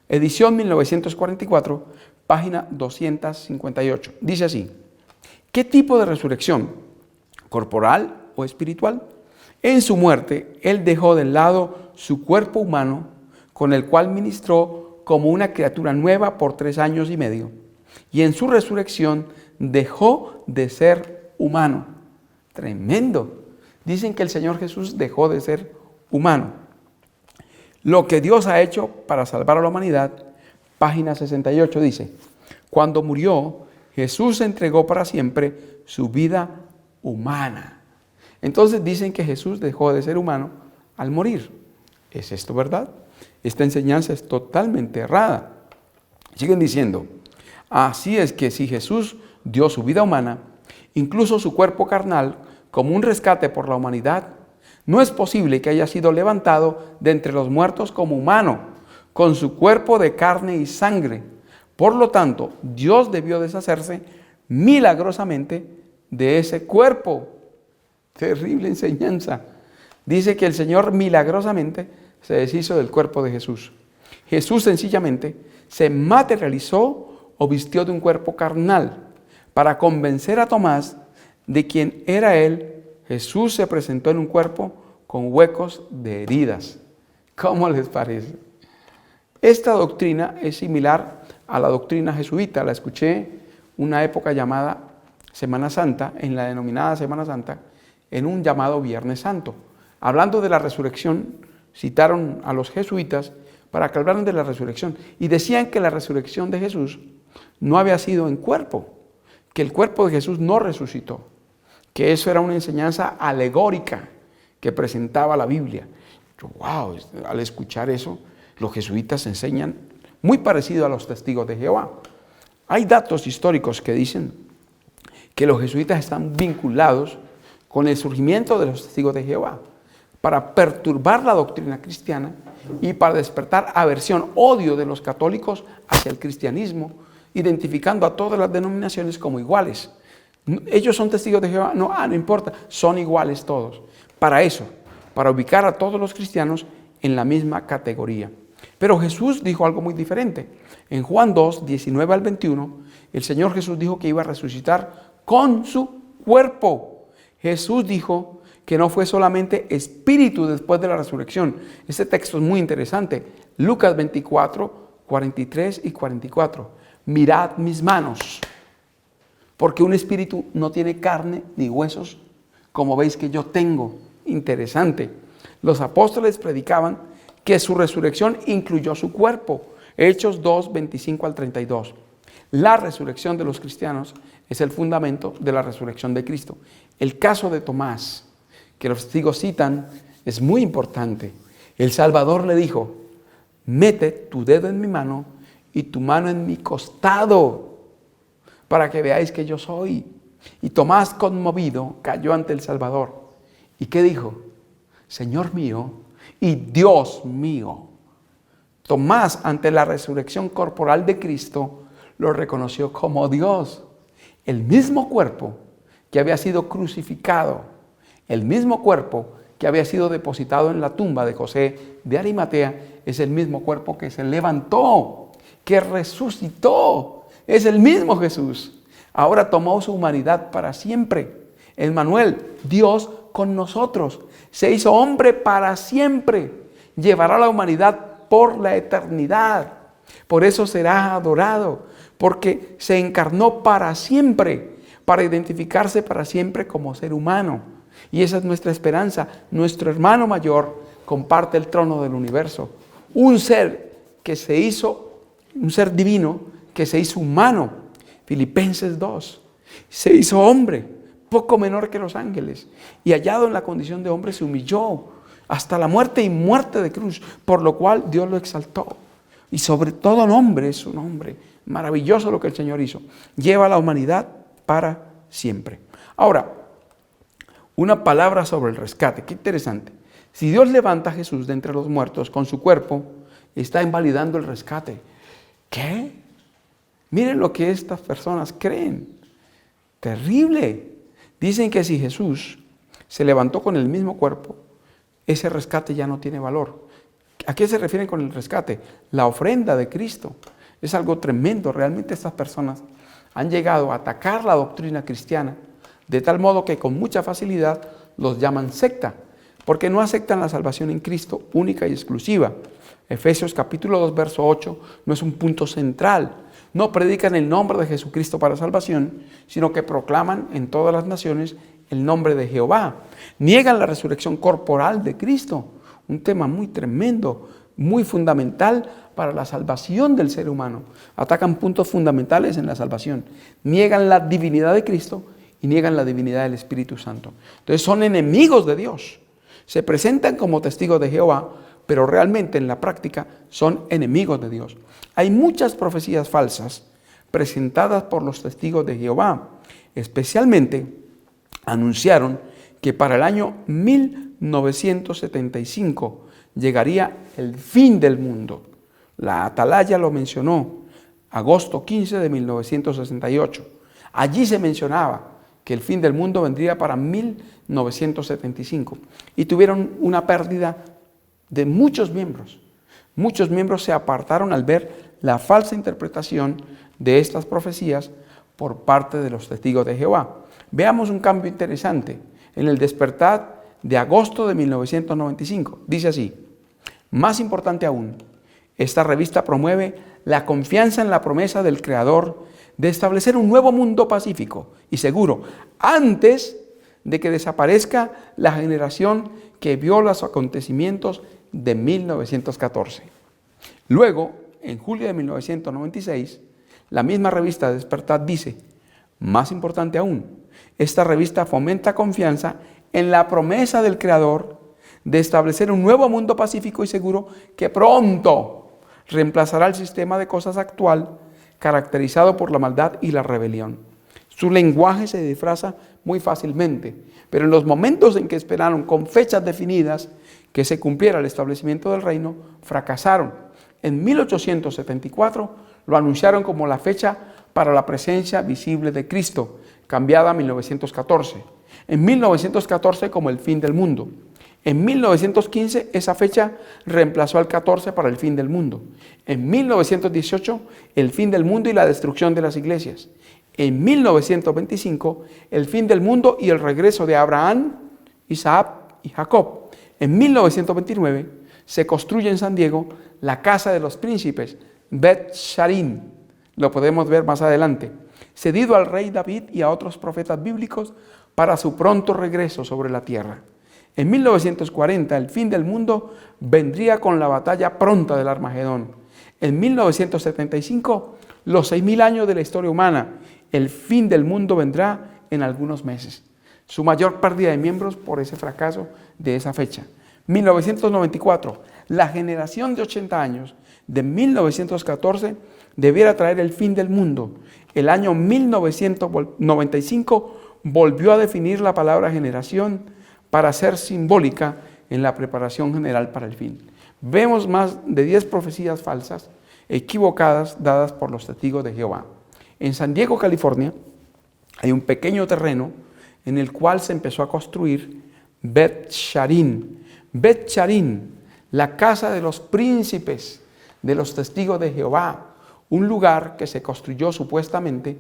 edición 1944, página 258. Dice así: ¿qué tipo de resurrección? ¿Corporal o espiritual? En su muerte, Él dejó de lado su cuerpo humano, con el cual ministró como una criatura nueva por 3 años y medio. Y en su resurrección dejó de ser humano. Tremendo. Dicen que el Señor Jesús dejó de ser humano. Lo que Dios ha hecho para salvar a la humanidad, página 68 dice: cuando murió, Jesús entregó para siempre su vida humana. Entonces dicen que Jesús dejó de ser humano al morir. ¿Es esto verdad? Esta enseñanza es totalmente errada. Siguen diciendo: así es que si Jesús dio su vida humana, incluso su cuerpo carnal, como un rescate por la humanidad, no es posible que haya sido levantado de entre los muertos como humano, con su cuerpo de carne y sangre. Por lo tanto, Dios debió deshacerse milagrosamente de ese cuerpo. Terrible enseñanza. Dice que el Señor milagrosamente se deshizo del cuerpo de Jesús. Jesús sencillamente se materializó o vistió de un cuerpo carnal. Para convencer a Tomás de quién era Él, Jesús se presentó en un cuerpo con huecos de heridas. ¿Cómo les parece? Esta doctrina es similar a la doctrina jesuita. La escuché una época llamada Semana Santa, en la denominada Semana Santa, en un llamado Viernes Santo. Hablando de la resurrección, citaron a los jesuitas para que hablaran de la resurrección. Y decían que la resurrección de Jesús no había sido en cuerpo, que el cuerpo de Jesús no resucitó, que eso era una enseñanza alegórica que presentaba la Biblia. Yo, wow, al escuchar eso, los jesuitas enseñan muy parecido a los testigos de Jehová. Hay datos históricos que dicen que los jesuitas están vinculados con el surgimiento de los testigos de Jehová para perturbar la doctrina cristiana y para despertar aversión, odio de los católicos hacia el cristianismo, identificando a todas las denominaciones como iguales. Ellos son testigos de Jehová, no importa, son iguales todos. Para eso, para ubicar a todos los cristianos en la misma categoría. Pero Jesús dijo algo muy diferente. En Juan 2, 19 al 21, el Señor Jesús dijo que iba a resucitar con su cuerpo. Jesús dijo que no fue solamente espíritu después de la resurrección. Este texto es muy interesante. Lucas 24, 43 y 44. Mirad mis manos, porque un espíritu no tiene carne ni huesos, como veis que yo tengo. Interesante. Los apóstoles predicaban que su resurrección incluyó su cuerpo. Hechos 2, 25 al 32. La resurrección de los cristianos es el fundamento de la resurrección de Cristo. El caso de Tomás, que los testigos citan, es muy importante. El Salvador le dijo: mete tu dedo en mi mano y tu mano en mi costado, para que veáis que yo soy. Y Tomás, conmovido, cayó ante el Salvador. ¿Y qué dijo? Señor mío y Dios mío. Tomás, ante la resurrección corporal de Cristo, lo reconoció como Dios. El mismo cuerpo que había sido crucificado, el mismo cuerpo que había sido depositado en la tumba de José de Arimatea, es el mismo cuerpo que se levantó, que resucitó. Es el mismo Jesús. Ahora tomó su humanidad para siempre. Emmanuel, Dios con nosotros, se hizo hombre para siempre. Llevará a la humanidad por la eternidad. Por eso será adorado, porque se encarnó para siempre, para identificarse para siempre como ser humano. Y esa es nuestra esperanza. Nuestro hermano mayor comparte el trono del universo. Un ser que se hizo, un ser divino que se hizo humano. Filipenses 2. Se hizo hombre, poco menor que los ángeles, y hallado en la condición de hombre se humilló hasta la muerte y muerte de cruz, por lo cual Dios lo exaltó. Y sobre todo nombre es su nombre. Maravilloso lo que el Señor hizo. Lleva a la humanidad para siempre. Ahora, una palabra sobre el rescate. Qué interesante. Si Dios levanta a Jesús de entre los muertos con su cuerpo, está invalidando el rescate. ¿Qué? Miren lo que estas personas creen. Terrible. Dicen que si Jesús se levantó con el mismo cuerpo, ese rescate ya no tiene valor. ¿A qué se refieren con el rescate? La ofrenda de Cristo. Es algo tremendo. Realmente estas personas han llegado a atacar la doctrina cristiana de tal modo que con mucha facilidad los llaman secta. porque no aceptan la salvación en Cristo única y exclusiva. Efesios capítulo 2, verso 8 no es un punto central. No predican el nombre de Jesucristo para salvación, sino que proclaman en todas las naciones el nombre de Jehová. Niegan la resurrección corporal de Cristo, un tema muy tremendo, muy fundamental para la salvación del ser humano. Atacan puntos fundamentales en la salvación. Niegan la divinidad de Cristo y niegan la divinidad del Espíritu Santo. Entonces son enemigos de Dios. Se presentan como testigos de Jehová, pero realmente en la práctica son enemigos de Dios. Hay muchas profecías falsas presentadas por los testigos de Jehová. Especialmente anunciaron que para el año 1975 llegaría el fin del mundo. La Atalaya lo mencionó, agosto 15 de 1968. Allí se mencionaba que el fin del mundo vendría para 1975 y tuvieron una pérdida de muchos miembros. Muchos miembros se apartaron al ver la falsa interpretación de estas profecías por parte de los testigos de Jehová. Veamos un cambio interesante en el despertar de agosto de 1995. Dice así: más importante aún, esta revista promueve la confianza en la promesa del Creador de establecer un nuevo mundo pacífico y seguro antes de que desaparezca la generación que vio los acontecimientos de 1914. Luego, en julio de 1996, la misma revista Despertar dice: más importante aún, esta revista fomenta confianza en la promesa del Creador de establecer un nuevo mundo pacífico y seguro que pronto reemplazará el sistema de cosas actual caracterizado por la maldad y la rebelión. Su lenguaje se disfraza muy fácilmente, pero en los momentos en que esperaron con fechas definidas que se cumpliera el establecimiento del reino, fracasaron. En 1874 lo anunciaron como la fecha para la presencia visible de Cristo, cambiada a 1914. En 1914 como el fin del mundo. En 1915 esa fecha reemplazó al 14 para el fin del mundo. En 1918 el fin del mundo y la destrucción de las iglesias. En 1925 el fin del mundo y el regreso de Abraham, Isaac y Jacob. En 1929 se construye en San Diego la casa de los príncipes, Bet Sharim. Lo podemos ver más adelante. Cedido al rey David y a otros profetas bíblicos para su pronto regreso sobre la tierra. En 1940 el fin del mundo vendría con la batalla pronta del Armagedón. En 1975 los 6.000 años de la historia humana. El fin del mundo vendrá en algunos meses. Su mayor pérdida de miembros por ese fracaso de esa fecha. 1994, la generación de 80 años de 1914 debiera traer el fin del mundo. El año 1995 volvió a definir la palabra generación para ser simbólica en la preparación general para el fin. Vemos más de 10 profecías falsas, equivocadas, dadas por los testigos de Jehová. En San Diego, California, hay un pequeño terreno en el cual se empezó a construir Bet Sharim. Bet Sharim, la casa de los príncipes, de los testigos de Jehová, un lugar que se construyó supuestamente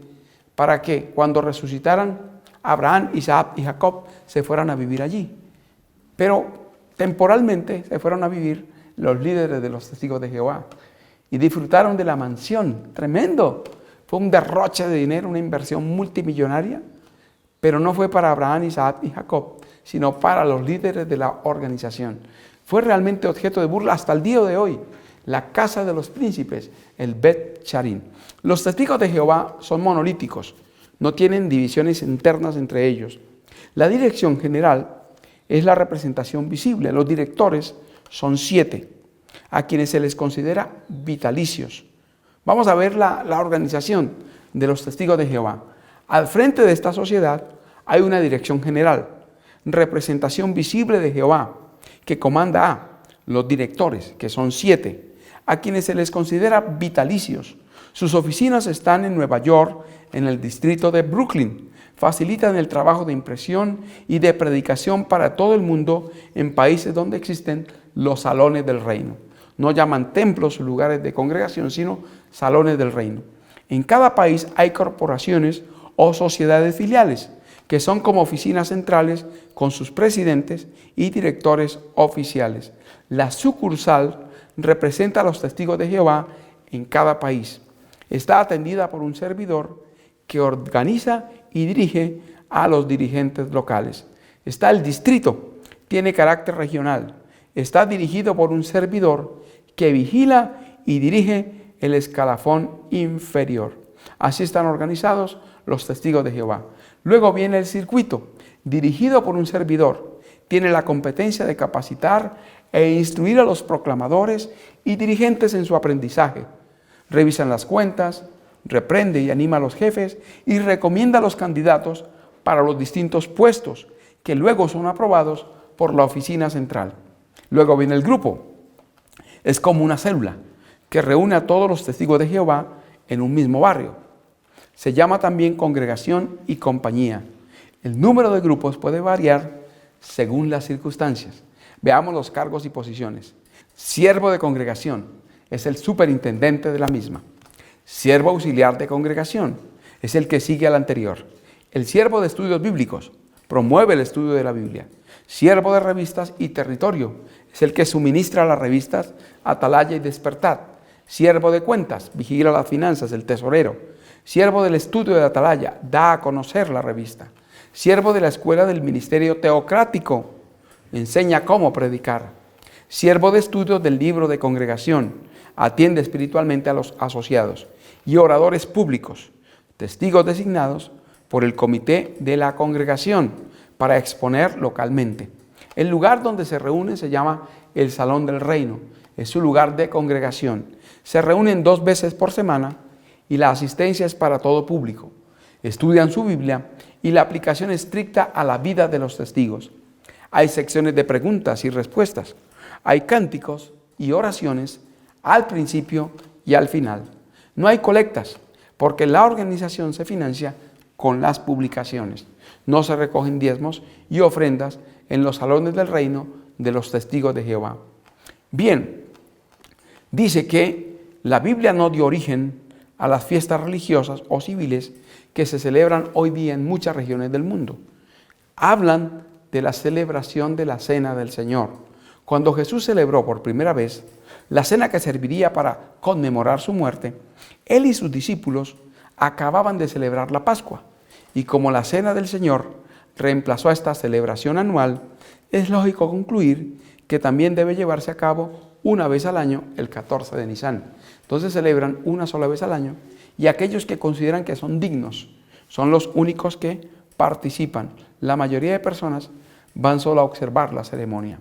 para que cuando resucitaran Abraham, Isaac y Jacob se fueran a vivir allí. Pero temporalmente se fueron a vivir los líderes de los testigos de Jehová y disfrutaron de la mansión. Tremendo. Fue un derroche de dinero, una inversión multimillonaria, pero no fue para Abraham, Isaac y Jacob, sino para los líderes de la organización. Fue realmente objeto de burla hasta el día de hoy. La casa de los príncipes, el Bet Sharim. Los testigos de Jehová son monolíticos, no tienen divisiones internas entre ellos. La dirección general es la representación visible. Los directores son 7, a quienes se les considera vitalicios. Vamos a ver la organización de los testigos de Jehová. Al frente de esta sociedad hay una dirección general, representación visible de Jehová, que comanda a los directores, que son 7, a quienes se les considera vitalicios. Sus oficinas están en Nueva York, en el distrito de Brooklyn. Facilitan el trabajo de impresión y de predicación para todo el mundo en países donde existen los salones del reino. No llaman templos o lugares de congregación, sino salones del reino. En cada país hay corporaciones o sociedades filiales que son como oficinas centrales con sus presidentes y directores oficiales. La sucursal representa a los testigos de Jehová en cada país. Está atendida por un servidor que organiza y dirige a los dirigentes locales. Está el distrito, tiene carácter regional. Está dirigido por un servidor que vigila y dirige el escalafón inferior. Así están organizados los testigos de Jehová. Luego viene el circuito, dirigido por un servidor. Tiene la competencia de capacitar e instruir a los proclamadores y dirigentes en su aprendizaje. Revisan las cuentas, reprende y anima a los jefes y recomienda a los candidatos para los distintos puestos, que luego son aprobados por la oficina central. Luego viene el grupo. Es como una célula que reúne a todos los testigos de Jehová en un mismo barrio. Se llama también congregación y compañía. El número de grupos puede variar según las circunstancias. Veamos los cargos y posiciones. Siervo de congregación es el superintendente de la misma. Siervo auxiliar de congregación es el que sigue al anterior. El siervo de estudios bíblicos promueve el estudio de la Biblia. Siervo de revistas y territorio es el que suministra las revistas Atalaya y Despertad. Siervo de cuentas vigila las finanzas, el tesorero. Siervo del estudio de Atalaya da a conocer la revista. Siervo de la escuela del ministerio teocrático enseña cómo predicar. Siervo de estudio del libro de congregación atiende espiritualmente a los asociados. Y oradores públicos, testigos designados por el comité de la congregación para exponer localmente. El lugar donde se reúnen se llama el Salón del Reino. Es su lugar de congregación. Se reúnen 2 veces por semana y la asistencia es para todo público. Estudian su Biblia y la aplicación estricta a la vida de los testigos. Hay secciones de preguntas y respuestas. Hay cánticos y oraciones al principio y al final. No hay colectas porque la organización se financia con las publicaciones. No se recogen diezmos y ofrendas en los salones del reino de los testigos de Jehová. Bien, dice que la Biblia no dio origen a las fiestas religiosas o civiles que se celebran hoy día en muchas regiones del mundo. Hablan de la celebración de la Cena del Señor. Cuando Jesús celebró por primera vez la cena que serviría para conmemorar su muerte, Él y sus discípulos acababan de celebrar la Pascua. Y como la Cena del Señor reemplazó a esta celebración anual, es lógico concluir que también debe llevarse a cabo una vez al año, el 14 de Nisan. Entonces celebran una sola vez al año y aquellos que consideran que son dignos son los únicos que participan. La mayoría de personas van solo a observar la ceremonia.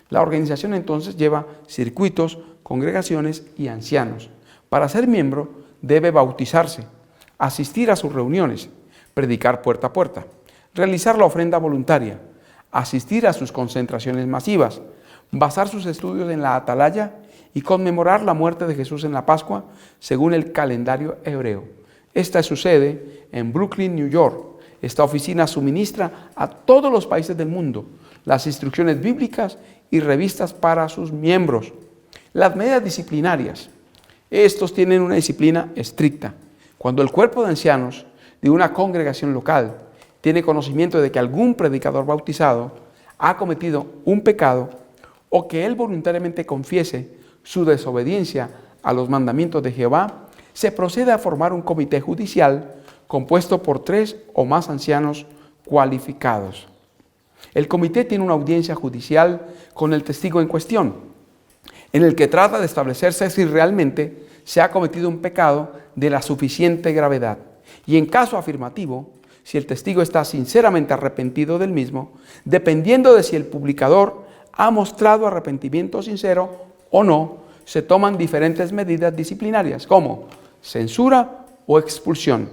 La organización entonces lleva circuitos, congregaciones y ancianos. Para ser miembro debe bautizarse, asistir a sus reuniones, predicar puerta a puerta, realizar la ofrenda voluntaria, asistir a sus concentraciones masivas, basar sus estudios en la Atalaya y conmemorar la muerte de Jesús en la Pascua según el calendario hebreo. Esta es su sede en Brooklyn, New York. Esta oficina suministra a todos los países del mundo las instrucciones bíblicas y revistas para sus miembros. Las medidas disciplinarias. Estos tienen una disciplina estricta. Cuando el cuerpo de ancianos de una congregación local tiene conocimiento de que algún predicador bautizado ha cometido un pecado o que él voluntariamente confiese su desobediencia a los mandamientos de Jehová, se procede a formar un comité judicial compuesto por 3 o más ancianos cualificados. El comité tiene una audiencia judicial con el testigo en cuestión, en el que trata de establecerse si realmente se ha cometido un pecado de la suficiente gravedad. Y en caso afirmativo, si el testigo está sinceramente arrepentido del mismo, dependiendo de si el publicador ha mostrado arrepentimiento sincero o no, se toman diferentes medidas disciplinarias, como censura o expulsión.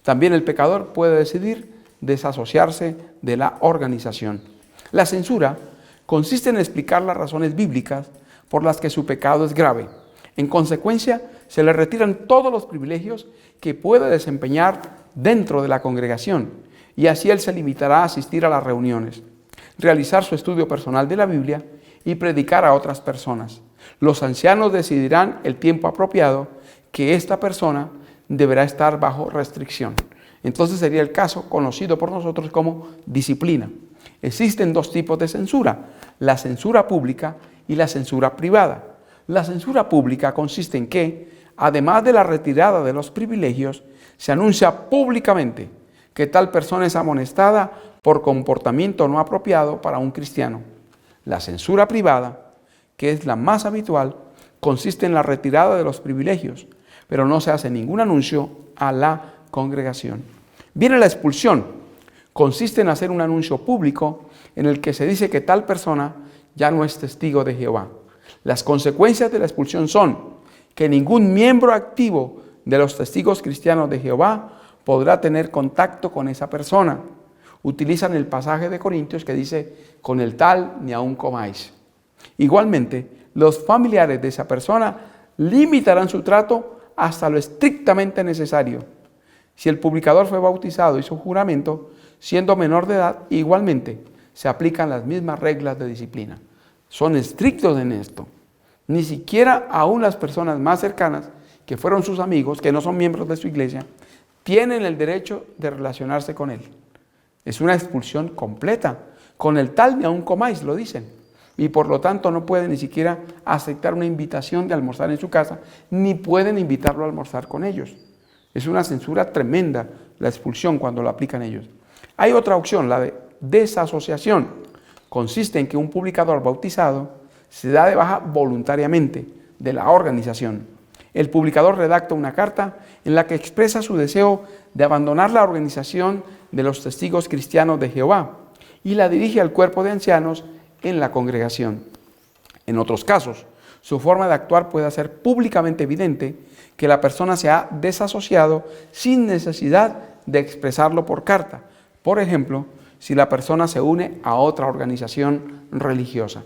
También el pecador puede decidir desasociarse de la organización. La censura consiste en explicar las razones bíblicas por las que su pecado es grave. En consecuencia, se le retiran todos los privilegios que puede desempeñar dentro de la congregación y así él se limitará a asistir a las reuniones, realizar su estudio personal de la Biblia y predicar a otras personas. Los ancianos decidirán el tiempo apropiado que esta persona deberá estar bajo restricción. Entonces sería el caso conocido por nosotros como disciplina. Existen dos tipos de censura, la censura pública y la censura privada. La censura pública consiste en que, además de la retirada de los privilegios, se anuncia públicamente que tal persona es amonestada por comportamiento no apropiado para un cristiano. La censura privada, que es la más habitual, consiste en la retirada de los privilegios, pero no se hace ningún anuncio a la congregación. Viene la expulsión. Consiste en hacer un anuncio público en el que se dice que tal persona ya no es testigo de Jehová. Las consecuencias de la expulsión son que ningún miembro activo de los testigos cristianos de Jehová podrá tener contacto con esa persona. Utilizan el pasaje de Corintios que dice, con el tal ni aun comáis. Igualmente, los familiares de esa persona limitarán su trato hasta lo estrictamente necesario. Si el publicador fue bautizado y hizo juramento, siendo menor de edad, igualmente se aplican las mismas reglas de disciplina. Son estrictos en esto. Ni siquiera aún las personas más cercanas, que fueron sus amigos, que no son miembros de su iglesia, tienen el derecho de relacionarse con él. Es una expulsión completa. Con el tal ni aun comáis, lo dicen. Y por lo tanto no pueden ni siquiera aceptar una invitación de almorzar en su casa, ni pueden invitarlo a almorzar con ellos. Es una censura tremenda la expulsión cuando la aplican ellos. Hay otra opción, la de desasociación. Consiste en que un publicador bautizado se da de baja voluntariamente de la organización. El publicador redacta una carta en la que expresa su deseo de abandonar la organización de los testigos cristianos de Jehová y la dirige al cuerpo de ancianos en la congregación. En otros casos, su forma de actuar puede hacer públicamente evidente que la persona se ha desasociado sin necesidad de expresarlo por carta. Por ejemplo, si la persona se une a otra organización religiosa.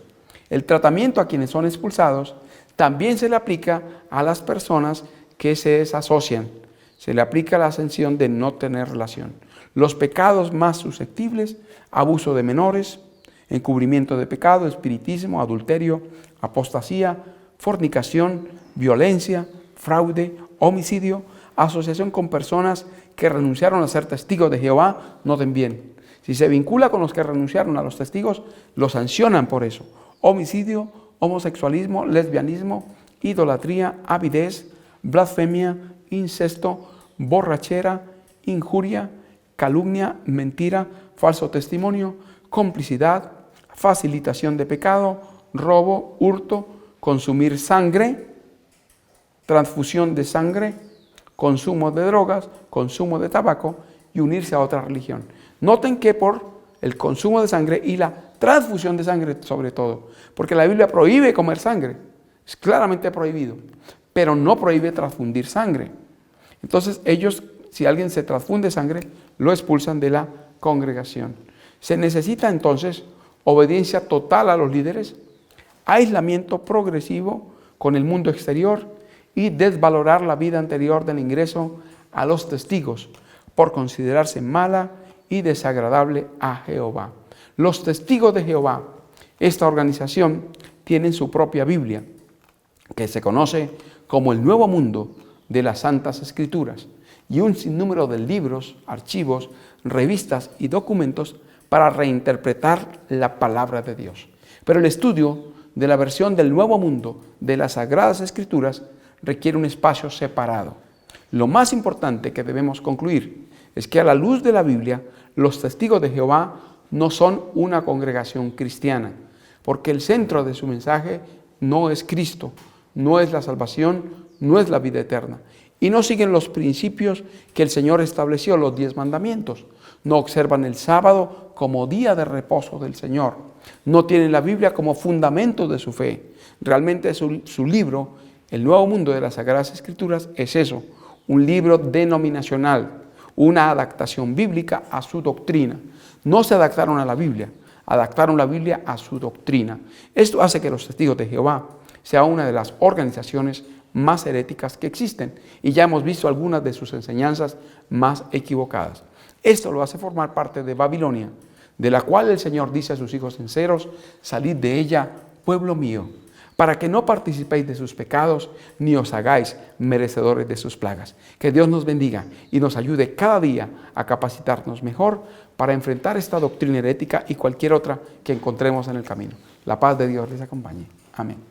El tratamiento a quienes son expulsados también se le aplica a las personas que se desasocian. Se le aplica la sanción de no tener relación. Los pecados más susceptibles, abuso de menores, encubrimiento de pecado, espiritismo, adulterio, apostasía, fornicación, violencia, fraude, homicidio, asociación con personas que renunciaron a ser testigos de Jehová, noten bien. Si se vincula con los que renunciaron a los testigos, los sancionan por eso. Homicidio, homosexualismo, lesbianismo, idolatría, avidez, blasfemia, incesto, borrachera, injuria, calumnia, mentira, falso testimonio, complicidad, facilitación de pecado, robo, hurto, consumir sangre, transfusión de sangre, consumo de drogas, consumo de tabaco y unirse a otra religión. Noten que por el consumo de sangre y la transfusión de sangre sobre todo, porque la Biblia prohíbe comer sangre, es claramente prohibido, pero no prohíbe transfundir sangre. Entonces ellos, si alguien se transfunde sangre, lo expulsan de la congregación. Se necesita entonces obediencia total a los líderes, aislamiento progresivo con el mundo exterior y desvalorar la vida anterior del ingreso a los testigos por considerarse mala y desagradable a Jehová. Los testigos de Jehová, esta organización, tienen su propia Biblia, que se conoce como el Nuevo Mundo de las Santas Escrituras, y un sinnúmero de libros, archivos, revistas y documentos para reinterpretar la palabra de Dios. Pero el estudio de la versión del Nuevo Mundo de las Sagradas Escrituras requiere un espacio separado. Lo más importante que debemos concluir es que a la luz de la Biblia, los testigos de Jehová no son una congregación cristiana, porque el centro de su mensaje no es Cristo, no es la salvación, no es la vida eterna. Y no siguen los principios que el Señor estableció, los 10 mandamientos. No observan el sábado como día de reposo del Señor. No tienen la Biblia como fundamento de su fe. Realmente su libro, El Nuevo Mundo de las Sagradas Escrituras, es eso, un libro denominacional, una adaptación bíblica a su doctrina. No se adaptaron a la Biblia, adaptaron la Biblia a su doctrina. Esto hace que los testigos de Jehová sea una de las organizaciones más heréticas que existen, y ya hemos visto algunas de sus enseñanzas más equivocadas. Esto lo hace formar parte de Babilonia, de la cual el Señor dice a sus hijos sinceros: salid de ella, pueblo mío, para que no participéis de sus pecados, ni os hagáis merecedores de sus plagas. Que Dios nos bendiga y nos ayude cada día a capacitarnos mejor para enfrentar esta doctrina herética y cualquier otra que encontremos en el camino. La paz de Dios les acompañe. Amén.